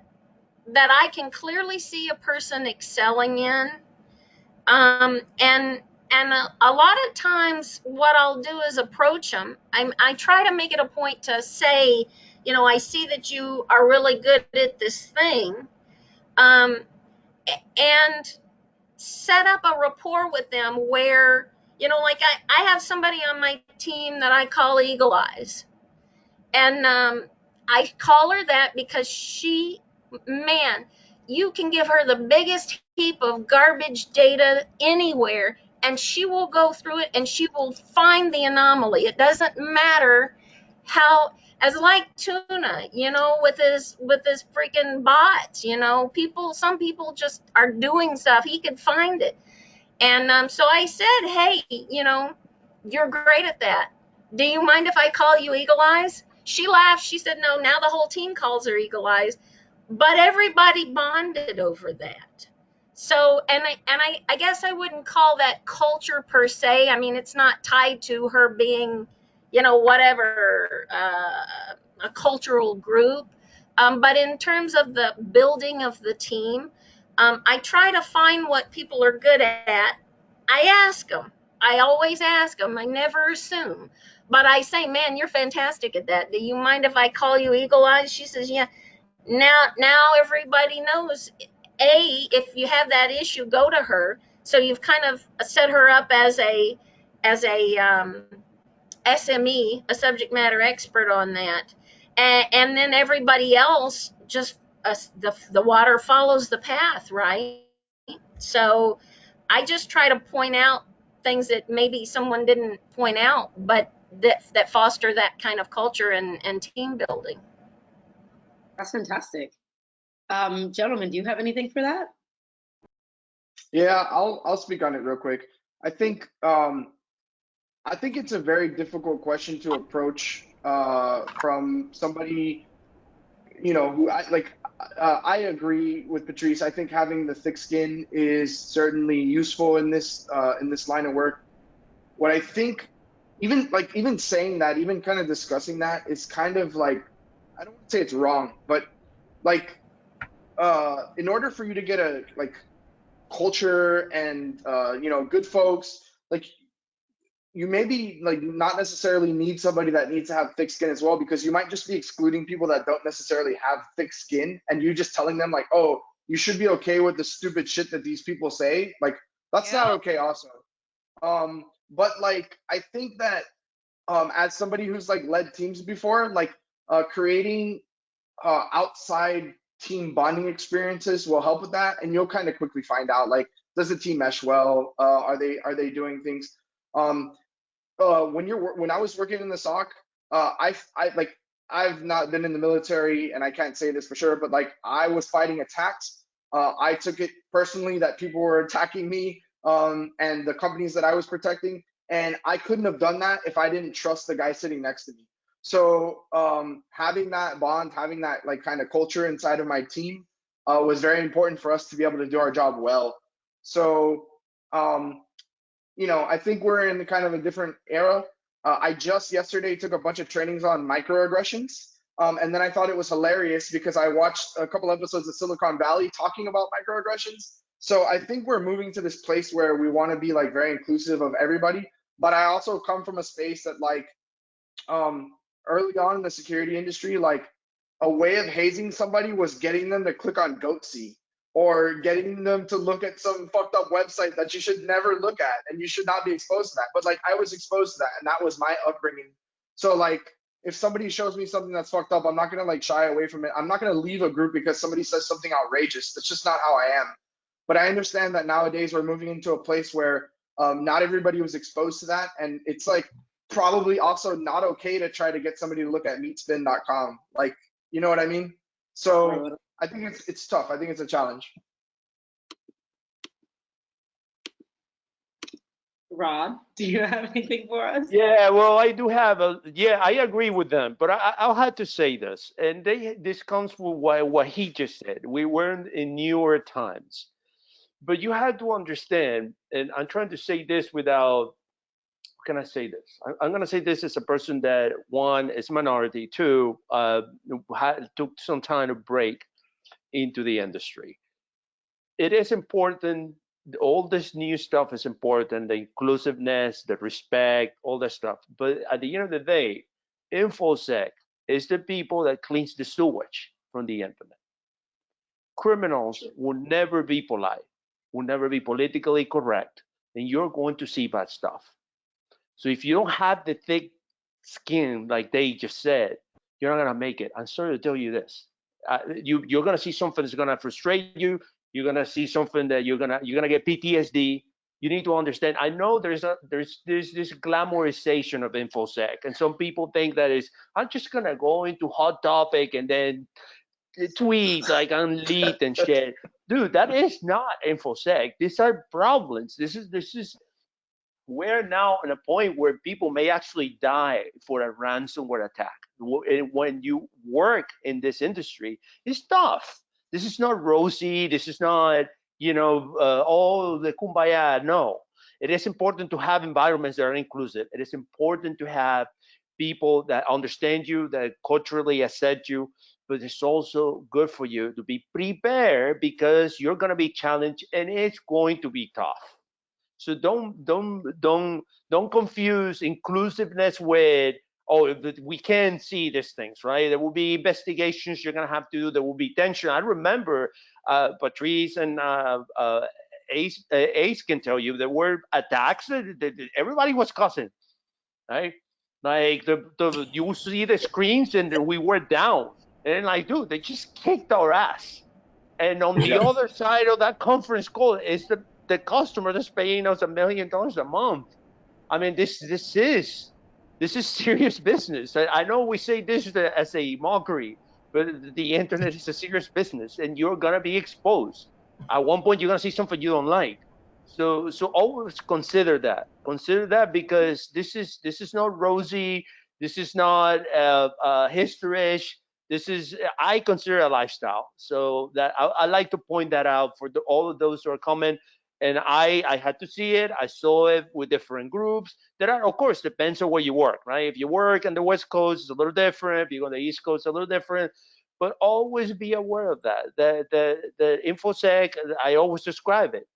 H: I can clearly see a person excelling in. And a lot of times what I'll do is approach them. I try to make it a point to say, I see that you are really good at this thing. And set up a rapport with them where, like I have somebody on my team that I call Eagle Eyes. And I call her that because you can give her the biggest heap of garbage data anywhere, and she will go through it and she will find the anomaly. It doesn't matter how, as like Tuna, with his freaking bots, some people just are doing stuff. He could find it. And so I said, hey, you're great at that. Do you mind if I call you Eagle Eyes? She laughed. She said, no, now the whole team calls her Eagle Eyes. But everybody bonded over that. So, and I guess I wouldn't call that culture per se. I mean, it's not tied to her being, whatever, a cultural group. But in terms of the building of the team, I try to find what people are good at. I ask them. I always ask them. I never assume. But I say, man, you're fantastic at that. Do you mind if I call you Eagle Eyes? She says, yeah. Now everybody knows, if you have that issue, go to her. So you've kind of set her up as a SME, a subject matter expert on that. And then everybody else just, the water follows the path, right? So I just try to point out things that maybe someone didn't point out, but that foster that kind of culture and team building.
K: That's fantastic. Gentlemen, do you have anything for that?
F: Yeah, I'll speak on it real quick. I think it's a very difficult question to approach from somebody, who I agree with Patrice. I think having the thick skin is certainly useful in this line of work. What I think, even saying that, even kind of discussing that, is kind of like, I don't want to say it's wrong, but in order for you to get a culture and good folks, you maybe not necessarily need somebody that needs to have thick skin as well, because you might just be excluding people that don't necessarily have thick skin, and you just telling them oh, you should be okay with the stupid shit that these people say. That's not okay also. But I think that as somebody who's led teams before, creating outside team bonding experiences will help with that, and you'll kind of quickly find out does the team mesh well? Are they doing things? When I was working in the SOC, I I've not been in the military and I can't say this for sure, but like I was fighting attacks. I took it personally that people were attacking me and the companies that I was protecting. And I couldn't have done that if I didn't trust the guy sitting next to me. So having that bond, having that like kind of culture inside of my team was very important for us to be able to do our job well. So I think we're in kind of a different era. I just yesterday took a bunch of trainings on microaggressions. And then I thought it was hilarious because I watched a couple episodes of Silicon Valley talking about microaggressions. So I think we're moving to this place where we want to be like very inclusive of everybody. But I also come from a space that like early on in the security industry, like a way of hazing somebody was getting them to click on Goatsy or getting them to look at some fucked up website that you should never look at and you should not be exposed to that. But like I was exposed to that and that was my upbringing. So like if somebody shows me something that's fucked up, I'm not gonna like shy away from it. I'm not gonna leave a group because somebody says something outrageous. That's just not how I am. But I understand that nowadays we're moving into a place where not everybody was exposed to that, and it's like probably also not okay to try to get somebody to look at meatspin.com. Like, you know what I mean? So I think it's tough. I think it's a challenge.
K: Rob, do you have anything for us?
B: Yeah, well, I do have I agree with them, but I'll have to say this, and this comes with what he just said. We weren't in newer times, but you have to understand, and I'm trying to say this without, how can I say this? I'm going to say this as a person that, one, is minority, two, took some time to break into the industry. It is important. All this new stuff is important, the inclusiveness, the respect, all that stuff. But at the end of the day, InfoSec is the people that cleans the sewage from the internet. Criminals will never be polite, will never be politically correct, and you're going to see bad stuff. So if you don't have the thick skin, like they just said, you're not gonna make it. I'm sorry to tell you this. You're gonna see something that's gonna frustrate you. You're gonna see something that you're gonna get PTSD. You need to understand. I know there's this glamorization of infosec, and some people think that is I'm just gonna go into hot topic and then tweet like on lead and shit. Dude, that is not infosec. These are problems. This is we're now at a point where people may actually die for a ransomware attack. When you work in this industry, it's tough. This is not rosy. This is not, all the kumbaya. No, it is important to have environments that are inclusive. It is important to have people that understand you, that culturally accept you, but it's also good for you to be prepared because you're going to be challenged and it's going to be tough. So don't confuse inclusiveness with, oh, we can see these things, right? There will be investigations you're gonna have to do. There will be tension. I remember Patrice and Ace can tell you there were attacks that everybody was cussing, right? Like you see the screens and we were down, and like, dude, they just kicked our ass. And on the other side of that conference call is the customer that's paying us $1 million a month. I mean, this is serious business. I know we say this as a mockery, but the internet is a serious business, and you're gonna be exposed. At one point, you're gonna see something you don't like. So always consider that. Consider that because this is not rosy. This is not history-ish. This is, I consider a lifestyle. So that I like to point that out for all of those who are coming. And I had to see it. I saw it with different groups. There are, of course, depends on where you work, right? If you work on the West Coast, it's a little different. If you go on the East Coast, it's a little different. But always be aware of that. The InfoSec, I always describe it.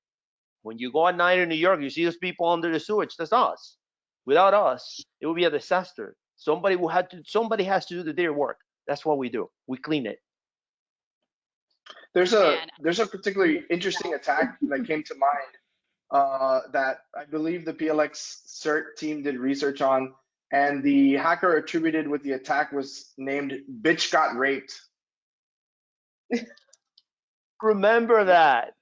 B: When you go at night in New York, you see those people under the sewage. That's us. Without us, it would be a disaster. Somebody has to do the dirty work. That's what we do. We clean it.
F: There's a particularly interesting attack that came to mind that I believe the PLX CERT team did research on, and the hacker attributed with the attack was named "Bitch Got Raped."
B: Remember that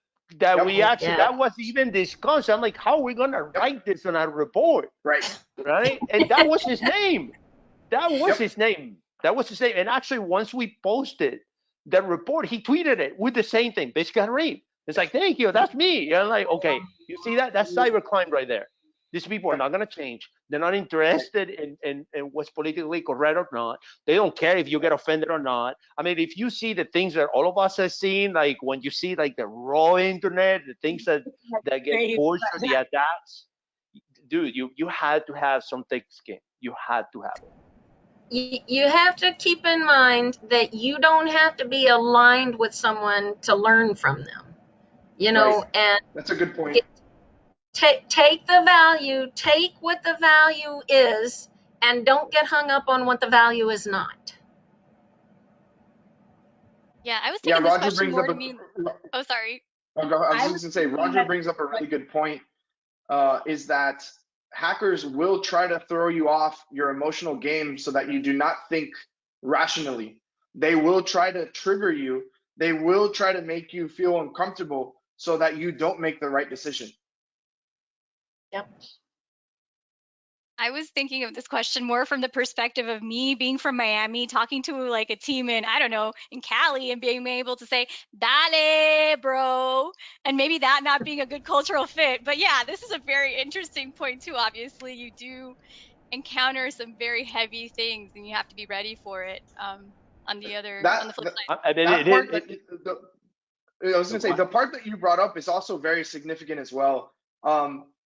B: we actually that was even discussed. I'm like, how are we gonna write this on our report?
F: Right.
B: And that was his name. That was his name. That was the same. And actually, once we posted that report, he tweeted it with the same thing, basically rape. It's like, thank you, that's me. And I'm like, okay, you see that? That's cybercrime right there. These people are not going to change. They're not interested in what's politically correct or not. They don't care if you get offended or not. I mean, if you see the things that all of us have seen, like when you see like the raw internet, the things that get pushed or the attacks, dude, you had to have some thick skin. You had to have it.
H: You have to keep in mind that you don't have to be aligned with someone to learn from them, you know,
F: Right.
H: and
F: That's a good point.
H: take the value, take what the value is, and don't get hung up on what the value is not.
J: Yeah, I was
F: Yeah,
J: taking this
F: Roger
J: question
F: brings up
J: more to
F: a.
J: mean. Oh, sorry.
F: I was
K: I
F: just
K: was
F: gonna say,
K: thinking
F: Roger
K: that
F: brings up a really good point. Is that hackers will try to throw you off your emotional game so that you do not think rationally. They will try to trigger you. They will try to make you feel uncomfortable so that you don't make the right decision.
H: Yep.
J: I was thinking of this question more from the perspective of me being from Miami, talking to like a team in, I don't know, in Cali, and being able to say, dale, bro, and maybe that not being a good cultural fit. But yeah, this is a very interesting point too. Obviously, you do encounter some very heavy things, and you have to be ready for it. On the flip side.
B: I mean,
F: That part that I was gonna say,
B: what?
F: the part that you brought up is also very significant as well.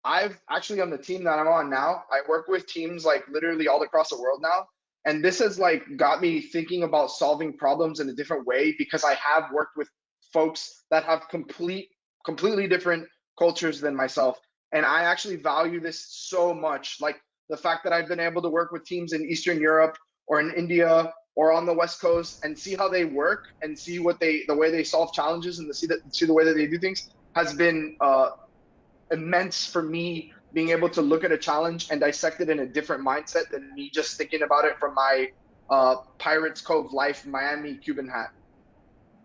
F: I've actually, on the team that I'm on now, I work with teams like literally all across the world now, and this has like got me thinking about solving problems in a different way because I have worked with folks that have completely different cultures than myself, and I actually value this so much. Like the fact that I've been able to work with teams in Eastern Europe or in India or on the West Coast and see how they work and see the way they solve challenges and see the way that they do things has been immense for me, being able to look at a challenge and dissect it in a different mindset than me just thinking about it from my Pirates Cove life Miami Cuban hat.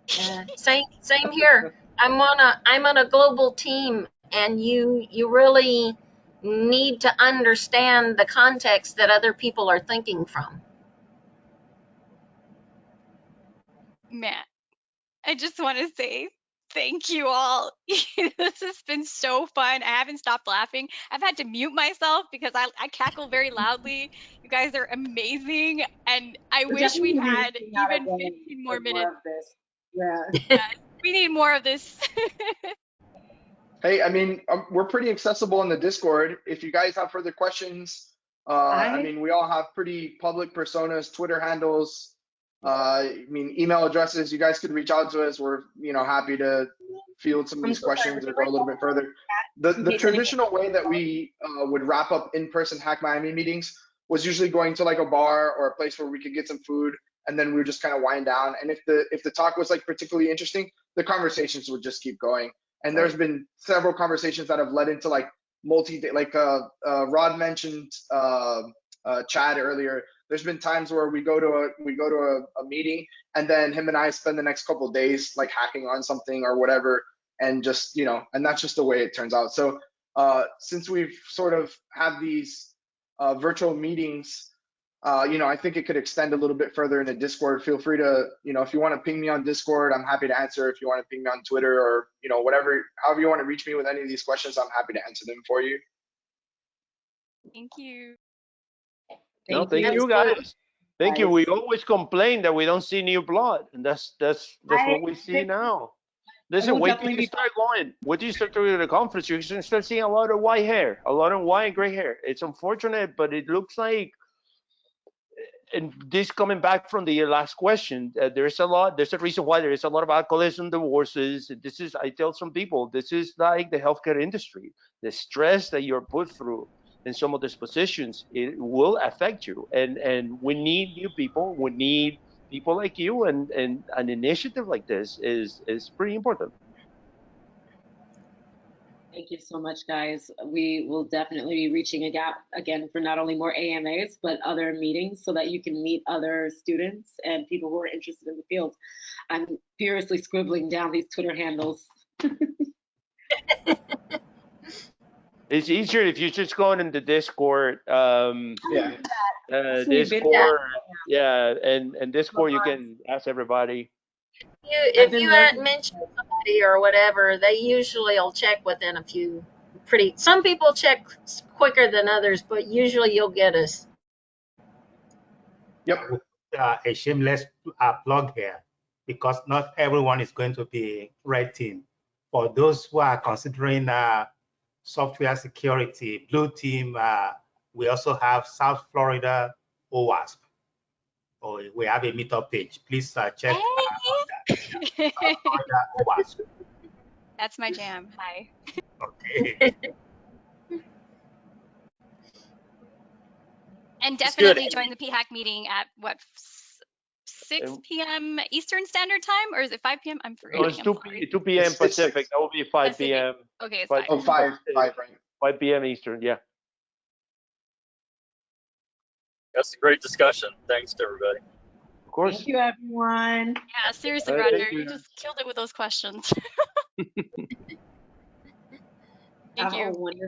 H: Yeah, same here. I'm on a global team, and you really need to understand the context that other people are thinking from.
J: Man, I just want to say thank you all. This has been so fun. I haven't stopped laughing. I've had to mute myself because I cackle very loudly. You guys are amazing. And I
K: we're
J: wish we
K: definitely gonna be
J: had
K: reaching out
J: even
K: again
J: 15
K: for
J: more
K: more
J: minutes.
K: of this. Yeah.
J: Yes, we need more of this.
F: Hey, I mean, we're pretty accessible in the Discord. If you guys have further questions, I mean, we all have pretty public personas, Twitter handles, I mean, email addresses. You guys could reach out to us. We're, happy to field some of
K: I'm
F: these
K: so sorry.
F: questions
K: Would
F: or
K: you
F: go a
K: like
F: little
K: to
F: bit further.
K: in
F: The
K: case anyone-
F: traditional way that we would wrap up in-person Hack Miami meetings was usually going to like a bar or a place where we could get some food, and then we would just kind of wind down. And if the talk was like particularly interesting, the conversations would just keep going. And there's been several conversations that have led into like Rod mentioned Chad earlier. There's been times where we go to a meeting, and then him and I spend the next couple of days like hacking on something or whatever, and just and that's just the way it turns out. So since we've sort of had these virtual meetings, I think it could extend a little bit further into Discord. Feel free to, if you want to ping me on Discord, I'm happy to answer. If you want to ping me on Twitter or, however you want to reach me with any of these questions, I'm happy to answer them for you.
J: Thank you.
F: Thank
B: you guys. Thank you. We always complain that we don't see new blood, and that's what we see now. Listen, wait till you start going. Wait till you start going to the conference. You're going to start seeing a lot of white hair, a lot of white and gray hair. It's unfortunate, but it looks like, and this coming back from the last question, there's a reason why there is a lot of alcoholism, divorces. I tell some people, this is like the healthcare industry. The stress that you're put through in some of these positions, it will affect you. And we need new people. We need people like you, and an initiative like this is pretty important.
K: Thank you so much, guys. We will definitely be reaching again for not only more AMAs, but other meetings so that you can meet other students and people who are interested in the field. I'm furiously scribbling down these Twitter handles.
B: It's easier if you just go into Discord.
F: Yeah.
B: Discord, yeah, and Discord you can ask everybody.
H: If you mention somebody or whatever, they usually will check within a few. Some people check quicker than others, but usually you'll get us.
F: Yep.
I: A shameless plug here, because not everyone is going to be red team. For those who are considering software security, blue team, we also have South Florida OWASP. Oh, we have a meetup page. Please check
J: Hey.
I: on that. South Florida OWASP.
J: That's my jam. Hi.
I: Okay.
J: And definitely join the PHAC meeting at what, 6 p.m. Eastern Standard Time, or is it 5 p.m.? I'm forgetting.
B: No, it's 2 p.m. Pacific. That will be 5 p.m.
J: Okay, it's
B: 5
F: Oh, 5, right.
B: 5 p.m. Eastern. Yeah.
E: That's a great discussion. Thanks to everybody.
B: Of course.
K: Thank you, everyone.
J: Yeah, seriously, Roger, you just killed it with those questions. Thank you.
K: Have a wonderful